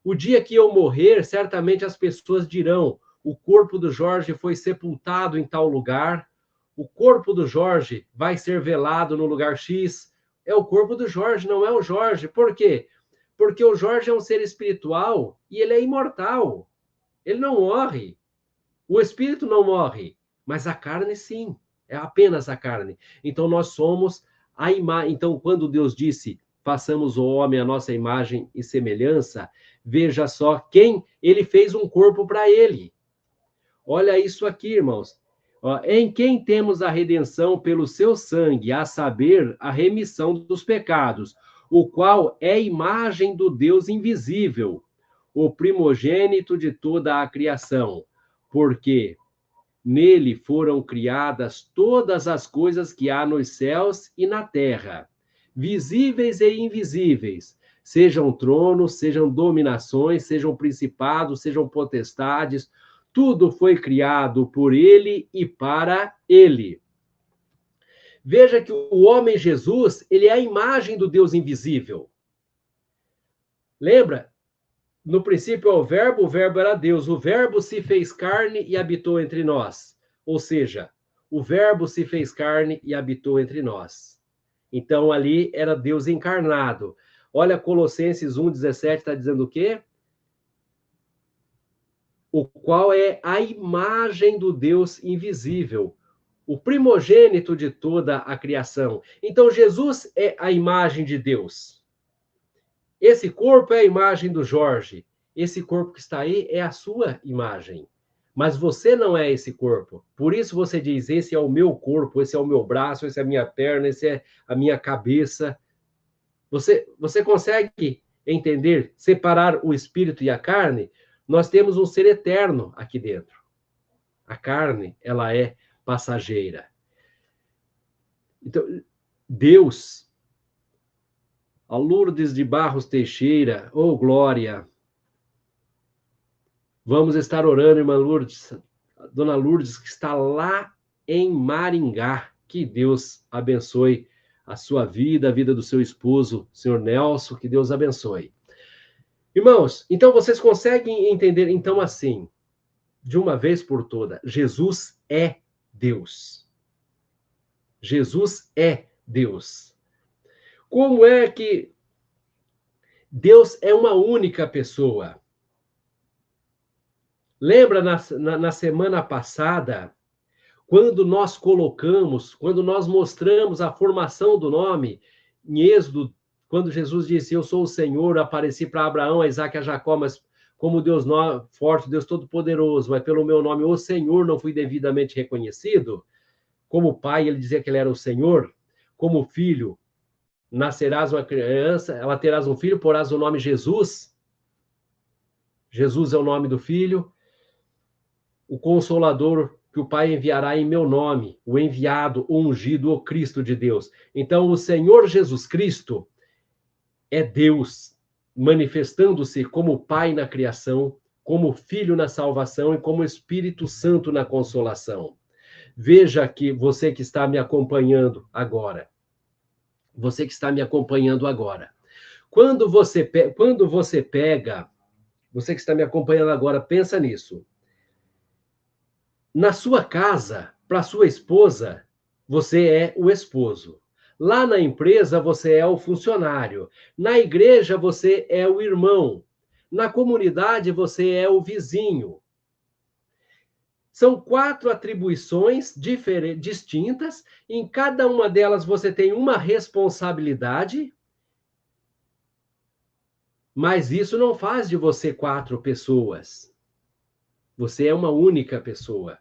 Speaker 1: O dia que eu morrer, certamente as pessoas dirão, o corpo do Jorge foi sepultado em tal lugar, o corpo do Jorge vai ser velado no lugar X. É o corpo do Jorge, não é o Jorge. Por quê? Porque o Jorge é um ser espiritual e ele é imortal. Ele não morre. O espírito não morre, mas a carne sim, é apenas a carne. Então nós somos a imagem. Então quando Deus disse, façamos o homem a nossa imagem e semelhança, veja só quem ele fez um corpo para ele. Olha isso aqui, irmãos. Em quem temos a redenção pelo seu sangue, a saber, a remissão dos pecados, o qual é a imagem do Deus invisível, o primogênito de toda a criação. Porque nele foram criadas todas as coisas que há nos céus e na terra, visíveis e invisíveis, sejam tronos, sejam dominações, sejam principados, sejam potestades, tudo foi criado por ele e para ele. Veja que o homem Jesus, ele é a imagem do Deus invisível. Lembra? No princípio é o verbo era Deus. O verbo se fez carne e habitou entre nós. Ou seja, o verbo se fez carne e habitou entre nós. Então, ali era Deus encarnado. Olha, Colossenses 1,17 está dizendo o quê? O qual é a imagem do Deus invisível, o primogênito de toda a criação. Então, Jesus é a imagem de Deus. Esse corpo é a imagem do Jorge. esse corpo que está aí é a sua imagem. Mas você não é esse corpo. Por isso você diz, esse é o meu corpo, esse é o meu braço, esse é a minha perna, esse é a minha cabeça. Você consegue entender, separar o espírito e a carne? Nós temos um ser eterno aqui dentro. A carne, ela é passageira. Então, Deus, a Lourdes de Barros Teixeira, oh glória, vamos estar orando, irmã Lourdes, Dona Lourdes, que está lá em Maringá. Que Deus abençoe a sua vida, a vida do seu esposo, senhor Nelson, que Deus abençoe. Irmãos, então vocês conseguem entender, então, assim, de uma vez por toda, Jesus é Deus. Jesus é Deus. Como é que Deus é uma única pessoa? Lembra na semana passada, quando nós mostramos a formação do nome, em Êxodo, quando Jesus disse, eu sou o Senhor, apareci para Abraão, a Isaac e a Jacó, mas como Deus forte, Deus Todo-Poderoso, mas pelo meu nome, o Senhor, não fui devidamente reconhecido. Como pai, ele dizia que ele era o Senhor. Como filho, nascerás uma criança, ela terás um filho, porás o nome Jesus. Jesus é o nome do filho. O Consolador que o Pai enviará em meu nome, o enviado, o ungido, o Cristo de Deus. Então, o Senhor Jesus Cristo é Deus, manifestando-se como Pai na criação, como Filho na salvação e como Espírito Santo na consolação. Veja que você que está me acompanhando agora, quando você pega, você que está me acompanhando agora, pensa nisso. Na sua casa, para sua esposa, você é o esposo. Lá na empresa, você é o funcionário. Na igreja, você é o irmão. Na comunidade, você é o vizinho. São 4 atribuições distintas. Em cada uma delas, você tem uma responsabilidade. Mas isso não faz de você 4 pessoas. Você é uma única pessoa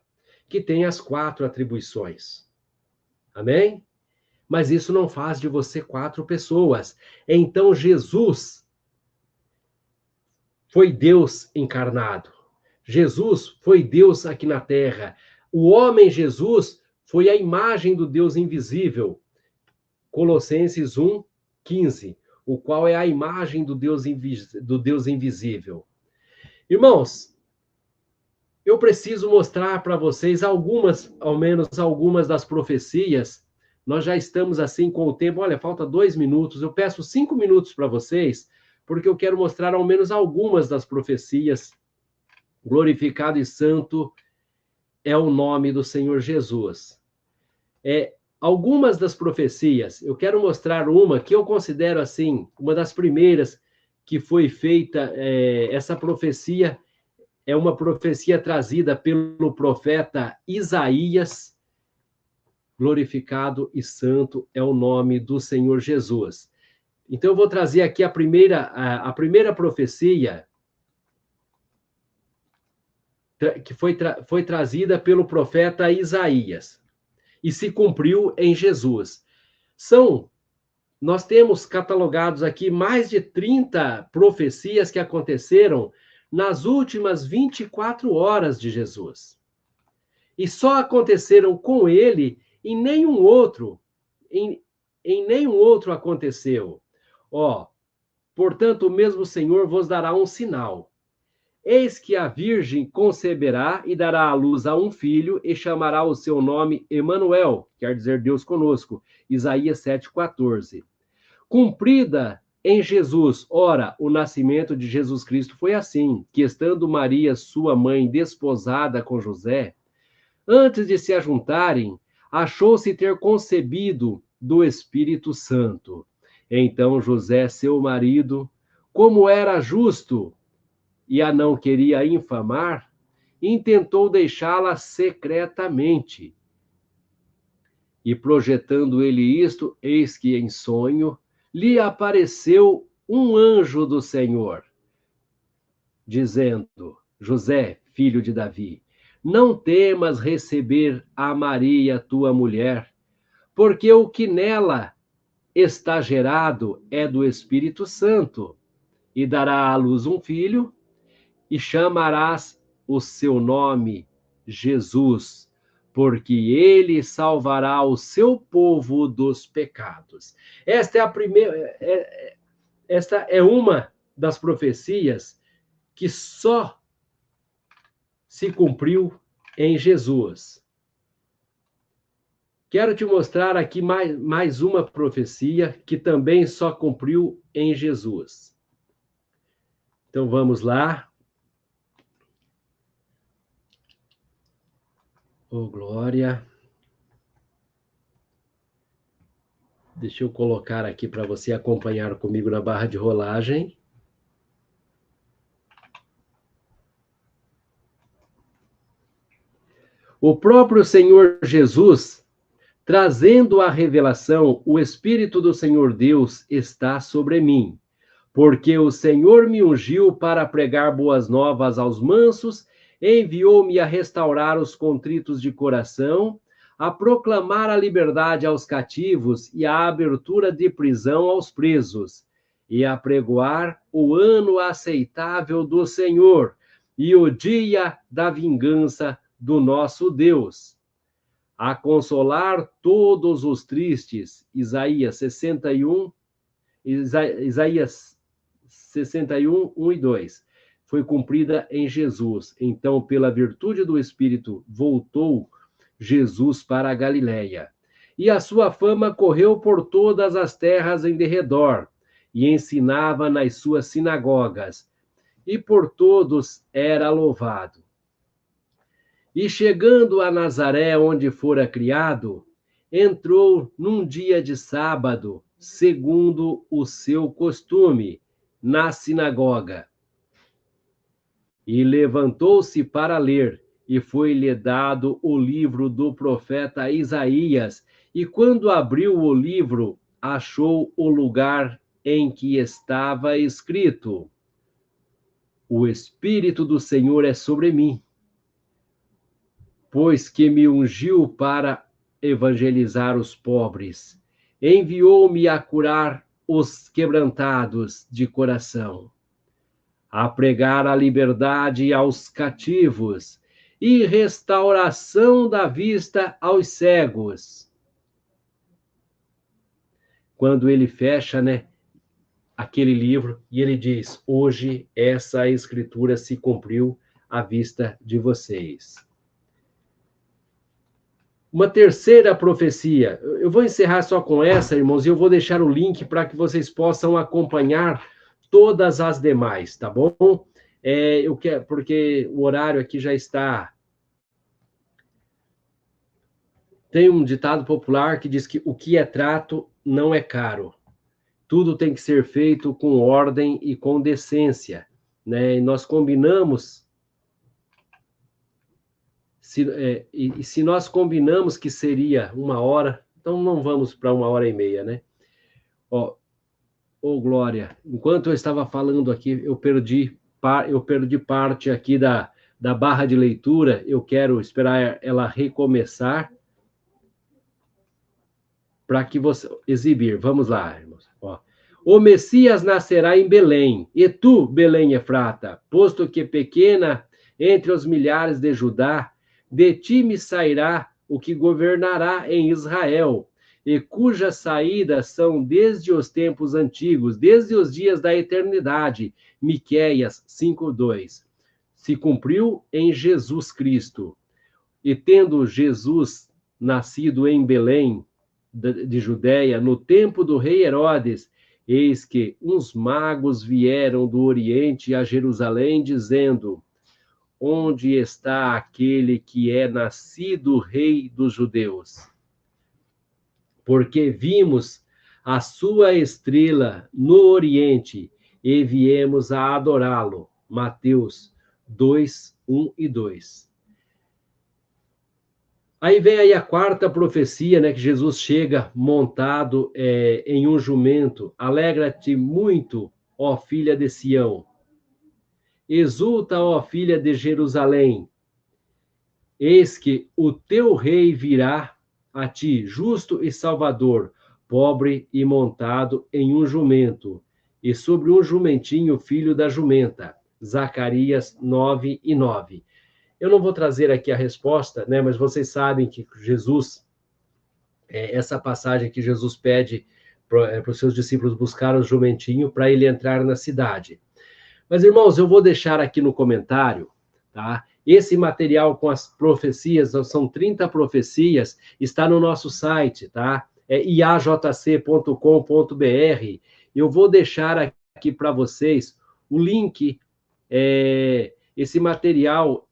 Speaker 1: que tem as 4 atribuições. Amém? Mas isso não faz de você 4 pessoas. Então, Jesus foi Deus encarnado. Jesus foi Deus aqui na terra. O homem Jesus foi a imagem do Deus invisível. Colossenses 1:15, o qual é a imagem do Deus invisível. Irmãos, eu preciso mostrar para vocês ao menos algumas das profecias. Nós já estamos assim com o tempo. Olha, falta 2 minutos. Eu peço 5 minutos para vocês, porque eu quero mostrar ao menos algumas das profecias. Glorificado e santo é o nome do Senhor Jesus. Algumas das profecias, eu quero mostrar uma que eu considero assim, uma das primeiras que foi feita, essa profecia é uma profecia trazida pelo profeta Isaías. Glorificado e santo é o nome do Senhor Jesus. Então, eu vou trazer aqui a primeira profecia que foi trazida pelo profeta Isaías e se cumpriu em Jesus. Nós temos catalogados aqui mais de 30 profecias que aconteceram nas últimas 24 horas de Jesus. E só aconteceram com ele, em nenhum outro aconteceu. Portanto, o mesmo Senhor vos dará um sinal. Eis que a virgem conceberá e dará à luz a um filho e chamará o seu nome Emanuel, quer dizer Deus conosco. Isaías 7:14. Cumprida em Jesus, ora, o nascimento de Jesus Cristo foi assim, que estando Maria, sua mãe, desposada com José, antes de se ajuntarem, achou-se ter concebido do Espírito Santo. Então José, seu marido, como era justo e a não queria infamar, intentou deixá-la secretamente. E projetando ele isto, eis que em sonho lhe apareceu um anjo do Senhor. dizendo: José, filho de Davi, não temas receber a Maria, tua mulher, porque o que nela está gerado é do Espírito Santo, e dará à luz um filho, e chamarás o seu nome Jesus, porque ele salvará o seu povo dos pecados. Esta é a primeira, esta é uma das profecias que só se cumpriu em Jesus. Quero te mostrar aqui mais uma profecia que também só cumpriu em Jesus. Então vamos lá. Oh, glória. Deixa eu colocar aqui para você acompanhar comigo na barra de rolagem. O próprio Senhor Jesus, trazendo a revelação, o Espírito do Senhor Deus está sobre mim, porque o Senhor me ungiu para pregar boas novas aos mansos, enviou-me a restaurar os contritos de coração, a proclamar a liberdade aos cativos e a abertura de prisão aos presos, e a pregoar o ano aceitável do Senhor e o dia da vingança do nosso Deus, a consolar todos os tristes. Isaías 61, 1 e 2. Foi cumprida em Jesus. Então, pela virtude do Espírito, voltou Jesus para a Galiléia. E a sua fama correu por todas as terras em derredor, e ensinava nas suas sinagogas, e por todos era louvado. E chegando a Nazaré, onde fora criado, entrou num dia de sábado, segundo o seu costume, na sinagoga. E levantou-se para ler, e foi-lhe dado o livro do profeta Isaías. E quando abriu o livro, achou o lugar em que estava escrito: O Espírito do Senhor é sobre mim, pois que me ungiu para evangelizar os pobres, enviou-me a curar os quebrantados de coração, a pregar a liberdade aos cativos e restauração da vista aos cegos. Quando ele fecha, aquele livro, e ele diz: hoje essa escritura se cumpriu à vista de vocês. Uma terceira profecia. Eu vou encerrar só com essa, irmãos, e eu vou deixar o link para que vocês possam acompanhar todas as demais, tá bom? Eu quero, porque o horário aqui já está. Tem um ditado popular que diz que o que é trato não é caro. Tudo tem que ser feito com ordem e com decência, né? E nós combinamos. Se nós combinamos que seria 1 hora, então não vamos para 1h30, né? Glória, enquanto eu estava falando aqui, eu perdi parte aqui da barra de leitura. Eu quero esperar ela recomeçar para que você exibir. Vamos lá, irmãos. O Messias nascerá em Belém, e tu, Belém Efrata, posto que pequena entre os milhares de Judá, de ti me sairá o que governará em Israel, e cujas saídas são desde os tempos antigos, desde os dias da eternidade. Miqueias 5:2. Se cumpriu em Jesus Cristo. E tendo Jesus nascido em Belém, de Judéia, no tempo do rei Herodes, eis que uns magos vieram do Oriente a Jerusalém, dizendo: onde está aquele que é nascido rei dos judeus? Porque vimos a sua estrela no Oriente e viemos a adorá-lo. Mateus 2:1 e 2. Aí vem aí a quarta profecia, que Jesus chega montado em um jumento. Alegra-te muito, ó filha de Sião. Exulta, ó filha de Jerusalém, eis que o teu rei virá a ti, justo e salvador, pobre e montado em um jumento, e sobre um jumentinho, filho da jumenta. Zacarias 9:9. Eu não vou trazer aqui a resposta, né, mas vocês sabem que Jesus, essa passagem que Jesus pede para os seus discípulos buscar o jumentinho para ele entrar na cidade. Mas, irmãos, eu vou deixar aqui no comentário, tá? Esse material com as profecias, são 30 profecias, está no nosso site, tá? É iajc.com.br. Eu vou deixar aqui para vocês o link. Esse material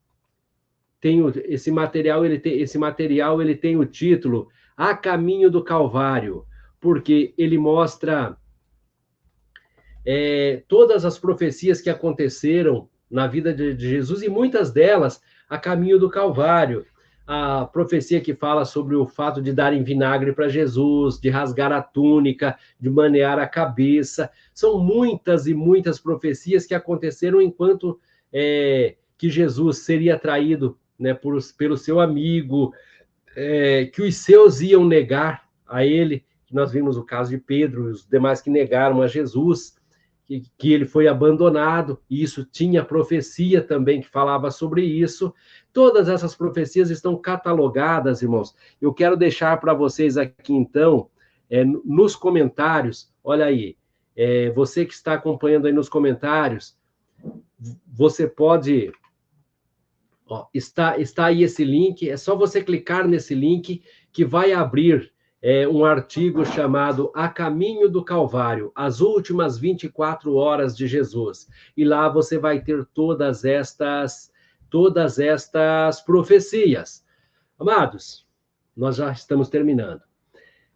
Speaker 1: ele tem o título A Caminho do Calvário, porque ele mostra todas as profecias que aconteceram na vida de Jesus, e muitas delas a caminho do Calvário. A profecia que fala sobre o fato de darem vinagre para Jesus, de rasgar a túnica, de manear a cabeça. São muitas e muitas profecias que aconteceram enquanto que Jesus seria traído, né, pelo seu amigo, que os seus iam negar a ele. Nós vimos o caso de Pedro e os demais que negaram a Jesus, que ele foi abandonado, e isso tinha profecia também que falava sobre isso. Todas essas profecias estão catalogadas, irmãos. Eu quero deixar para vocês aqui, então, nos comentários, olha aí, você que está acompanhando aí nos comentários, você pode... está aí esse link, é só você clicar nesse link que vai abrir um artigo chamado A Caminho do Calvário, as últimas 24 horas de Jesus. E lá você vai ter todas estas profecias. Amados, nós já estamos terminando.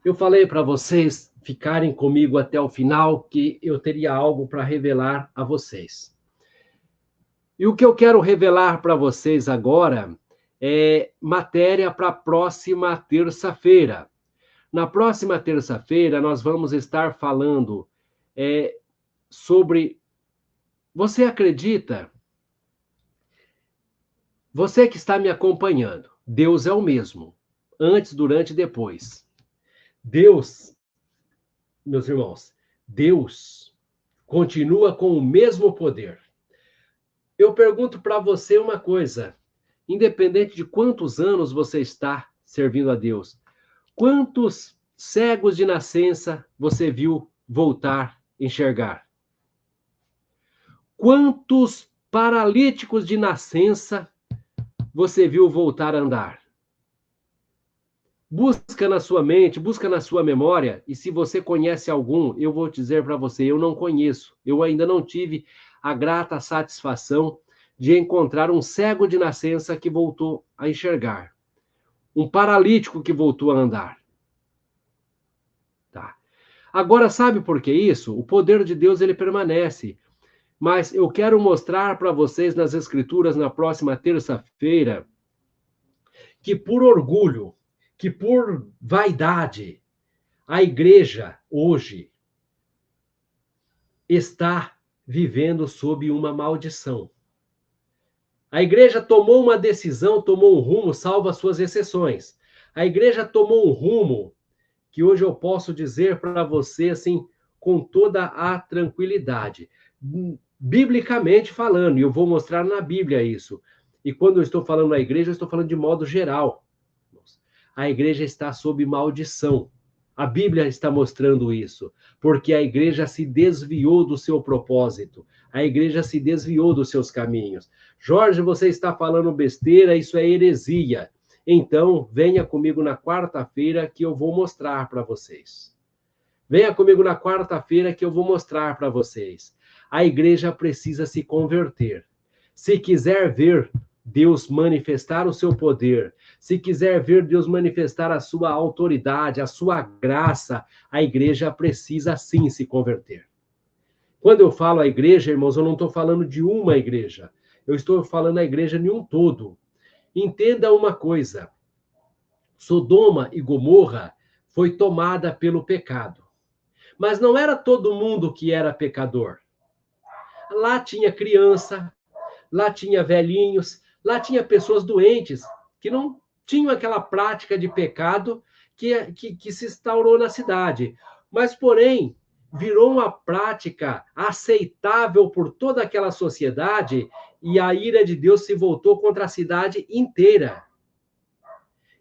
Speaker 1: Eu falei para vocês ficarem comigo até o final, que eu teria algo para revelar a vocês. E o que eu quero revelar para vocês agora é matéria para a próxima terça-feira. Na próxima terça-feira, nós vamos estar falando sobre... Você acredita? Você que está me acompanhando, Deus é o mesmo, antes, durante e depois. Deus, meus irmãos, Deus continua com o mesmo poder. Eu pergunto para você uma coisa, independente de quantos anos você está servindo a Deus, quantos cegos de nascença você viu voltar a enxergar? Quantos paralíticos de nascença você viu voltar a andar? Busca na sua mente, busca na sua memória, e se você conhece algum, eu vou dizer para você, eu não conheço. Eu ainda não tive a grata satisfação de encontrar um cego de nascença que voltou a enxergar. Um paralítico que voltou a andar. Tá. Agora, sabe por que isso? O poder de Deus, ele permanece. Mas eu quero mostrar para vocês nas Escrituras, na próxima terça-feira, que por orgulho, que por vaidade, a igreja hoje está vivendo sob uma maldição. A igreja tomou uma decisão, tomou um rumo, salvo as suas exceções. A igreja tomou um rumo que hoje eu posso dizer para você, assim, com toda a tranquilidade. Biblicamente falando, e eu vou mostrar na Bíblia isso. E quando eu estou falando na igreja, eu estou falando de modo geral. A igreja está sob maldição. A Bíblia está mostrando isso, porque a igreja se desviou do seu propósito. A igreja se desviou dos seus caminhos. Jorge, você está falando besteira, isso é heresia. Então, venha comigo na quarta-feira que eu vou mostrar para vocês. Venha comigo na quarta-feira que eu vou mostrar para vocês. A igreja precisa se converter. Se quiser ver Deus manifestar o seu poder, se quiser ver Deus manifestar a sua autoridade, a sua graça, a igreja precisa sim se converter. Quando eu falo a igreja, irmãos, eu não estou falando de uma igreja. Eu estou falando a igreja em um todo. Entenda uma coisa. Sodoma e Gomorra foi tomada pelo pecado. Mas não era todo mundo que era pecador. Lá tinha criança, lá tinha velhinhos, lá tinha pessoas doentes que não tinham aquela prática de pecado que se instaurou na cidade. Mas, porém, virou uma prática aceitável por toda aquela sociedade e a ira de Deus se voltou contra a cidade inteira.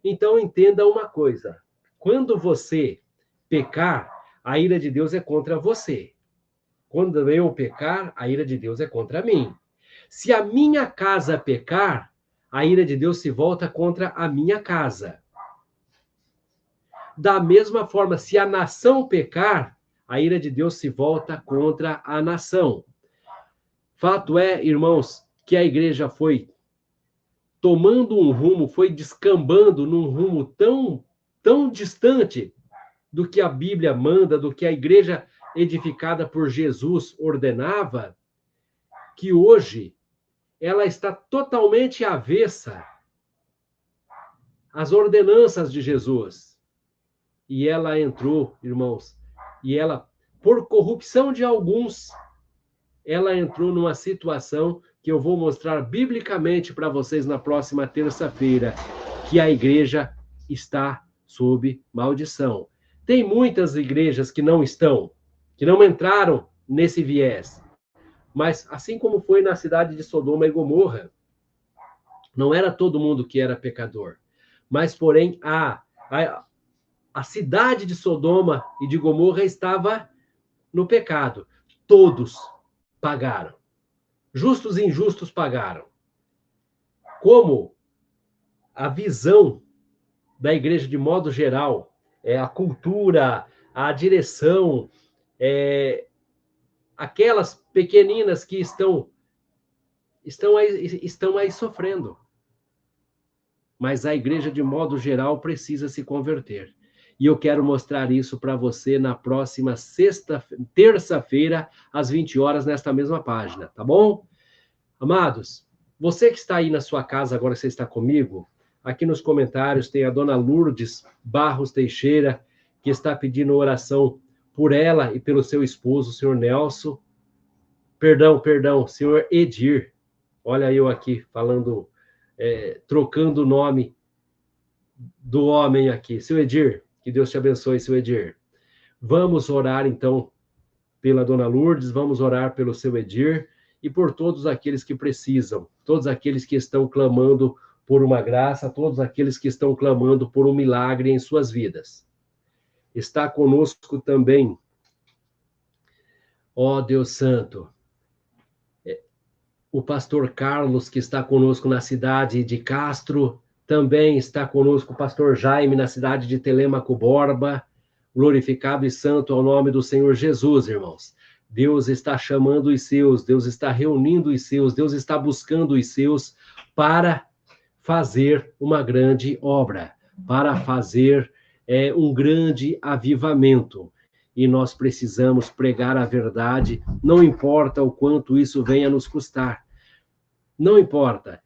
Speaker 1: Então, entenda uma coisa: quando você pecar, a ira de Deus é contra você. Quando eu pecar, a ira de Deus é contra mim. Se a minha casa pecar, a ira de Deus se volta contra a minha casa. Da mesma forma, se a nação pecar, a ira de Deus se volta contra a nação. Fato é, irmãos, que a igreja foi tomando um rumo, foi descambando num rumo tão distante do que a Bíblia manda, do que a igreja edificada por Jesus ordenava, que hoje ela está totalmente avessa às ordenanças de Jesus. E ela entrou, irmãos, e ela, por corrupção de alguns, ela entrou numa situação que eu vou mostrar biblicamente para vocês na próxima terça-feira, que a igreja está sob maldição. Tem muitas igrejas que não entraram nesse viés. Mas assim como foi na cidade de Sodoma e Gomorra, não era todo mundo que era pecador. Mas, porém, a cidade de Sodoma e de Gomorra estava no pecado. Todos pagaram. Justos e injustos pagaram. Como a visão da igreja, de modo geral, a cultura, a direção, aquelas pequeninas que estão aí sofrendo. Mas a igreja, de modo geral, precisa se converter. E eu quero mostrar isso para você na próxima terça-feira, às 20 horas, nesta mesma página, tá bom? Amados, você que está aí na sua casa agora, que você está comigo, aqui nos comentários tem a dona Lourdes Barros Teixeira, que está pedindo oração por ela e pelo seu esposo, o senhor Nelson. Perdão, senhor Edir. Olha eu aqui falando, trocando o nome do homem aqui. Seu Edir, que Deus te abençoe, seu Edir. Vamos orar, então, pela dona Lourdes, vamos orar pelo seu Edir e por todos aqueles que precisam, todos aqueles que estão clamando por uma graça, todos aqueles que estão clamando por um milagre em suas vidas. Está conosco também, ó Deus Santo, o pastor Carlos, que está conosco na cidade de Castro, também está conosco o pastor Jaime, na cidade de Telêmaco Borba. Glorificado e santo ao nome do Senhor Jesus, irmãos. Deus está chamando os seus, Deus está reunindo os seus, Deus está buscando os seus para fazer uma grande obra, para fazer um grande avivamento. E nós precisamos pregar a verdade, não importa o quanto isso venha nos custar. Não importa.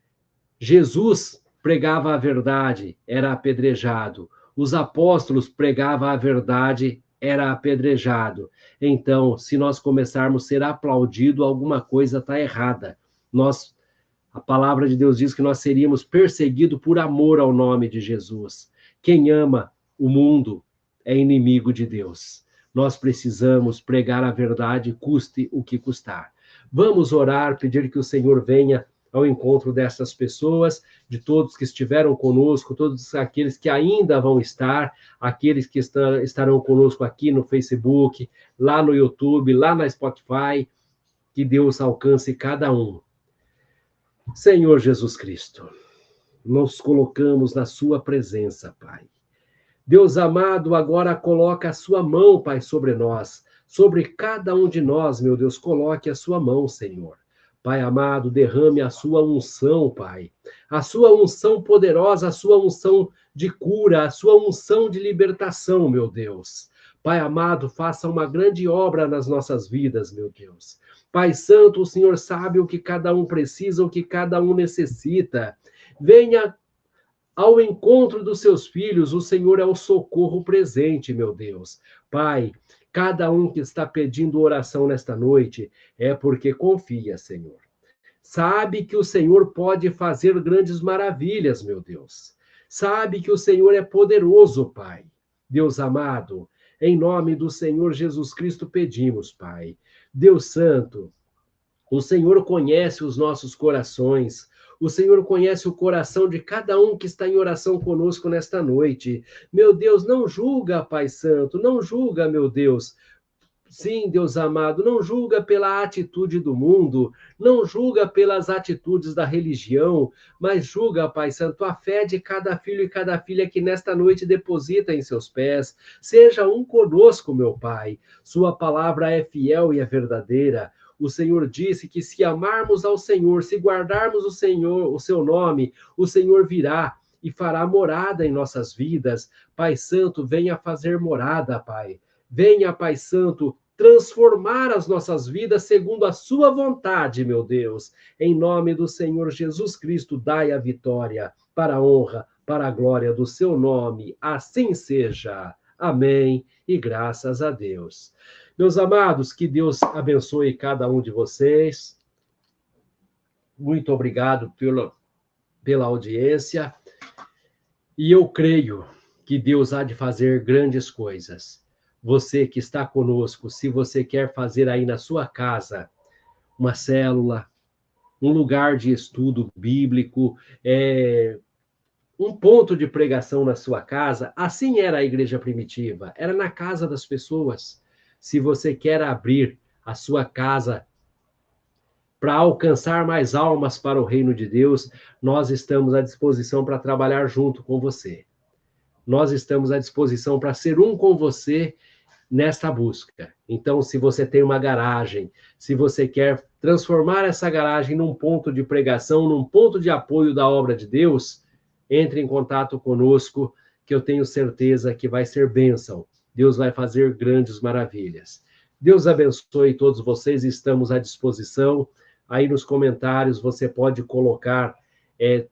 Speaker 1: Jesus pregava a verdade, era apedrejado. Os apóstolos pregavam a verdade, era apedrejado. Então, se nós começarmos a ser aplaudidos, alguma coisa está errada. A palavra de Deus diz que nós seríamos perseguidos por amor ao nome de Jesus. Quem ama o mundo é inimigo de Deus. Nós precisamos pregar a verdade, custe o que custar. Vamos orar, pedir que o Senhor venha ao encontro dessas pessoas, de todos que estiveram conosco, todos aqueles que ainda vão estar, aqueles que estarão conosco aqui no Facebook, lá no YouTube, lá na Spotify, que Deus alcance cada um. Senhor Jesus Cristo, nos colocamos na sua presença, Pai. Deus amado, agora coloca a sua mão, Pai, sobre nós, sobre cada um de nós, meu Deus, coloque a sua mão, Senhor. Pai amado, derrame a sua unção, Pai. A sua unção poderosa, a sua unção de cura, a sua unção de libertação, meu Deus. Pai amado, faça uma grande obra nas nossas vidas, meu Deus. Pai Santo, o Senhor sabe o que cada um precisa, o que cada um necessita. Venha ao encontro dos seus filhos, o Senhor é o socorro presente, meu Deus. Pai, cada um que está pedindo oração nesta noite é porque confia, Senhor. Sabe que o Senhor pode fazer grandes maravilhas, meu Deus. Sabe que o Senhor é poderoso, Pai. Deus amado, em nome do Senhor Jesus Cristo pedimos, Pai. Deus Santo, o Senhor conhece os nossos corações. O Senhor conhece o coração de cada um que está em oração conosco nesta noite. Meu Deus, não julga, Pai Santo, não julga, meu Deus. Sim, Deus amado, não julga pela atitude do mundo, não julga pelas atitudes da religião, mas julga, Pai Santo, a fé de cada filho e cada filha que nesta noite deposita em seus pés. Seja um conosco, meu Pai. Sua palavra é fiel e é verdadeira. O Senhor disse que se amarmos ao Senhor, se guardarmos o Senhor, o seu nome, o Senhor virá e fará morada em nossas vidas. Pai Santo, venha fazer morada, Pai. Venha, Pai Santo, transformar as nossas vidas segundo a sua vontade, meu Deus. Em nome do Senhor Jesus Cristo, dai a vitória para a honra, para a glória do seu nome. Assim seja. Amém e graças a Deus. Meus amados, que Deus abençoe cada um de vocês. Muito obrigado pela audiência. E eu creio que Deus há de fazer grandes coisas. Você que está conosco, se você quer fazer aí na sua casa uma célula, um lugar de estudo bíblico, um ponto de pregação na sua casa, assim era a igreja primitiva, era na casa das pessoas. Se você quer abrir a sua casa para alcançar mais almas para o reino de Deus, nós estamos à disposição para trabalhar junto com você. Nós estamos à disposição para ser um com você nesta busca. Então, se você tem uma garagem, se você quer transformar essa garagem num ponto de pregação, num ponto de apoio da obra de Deus, entre em contato conosco, que eu tenho certeza que vai ser bênção. Deus vai fazer grandes maravilhas. Deus abençoe todos vocês, estamos à disposição. Aí nos comentários você pode colocar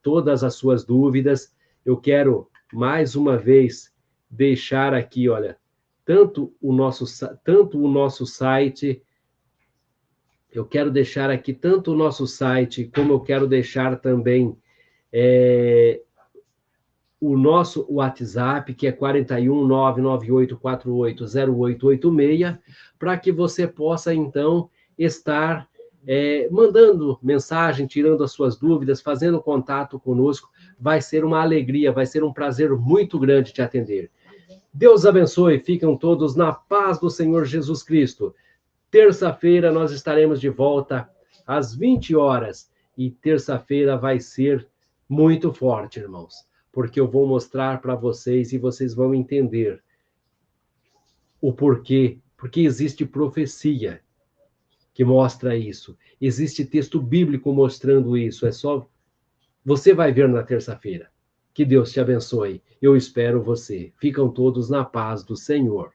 Speaker 1: todas as suas dúvidas. Eu quero, mais uma vez, deixar aqui, olha, tanto o nosso site, eu quero deixar aqui tanto o nosso site, como eu quero deixar também o nosso WhatsApp, que é 41998480886, para que você possa, então, estar mandando mensagem, tirando as suas dúvidas, fazendo contato conosco. Vai ser uma alegria, vai ser um prazer muito grande te atender. Deus abençoe, ficam todos na paz do Senhor Jesus Cristo. Terça-feira nós estaremos de volta às 20 horas, e terça-feira vai ser muito forte, irmãos, porque eu vou mostrar para vocês e vocês vão entender o porquê, porque existe profecia que mostra isso, existe texto bíblico mostrando isso, você vai ver na terça-feira. Que Deus te abençoe. Eu espero você. Ficam todos na paz do Senhor.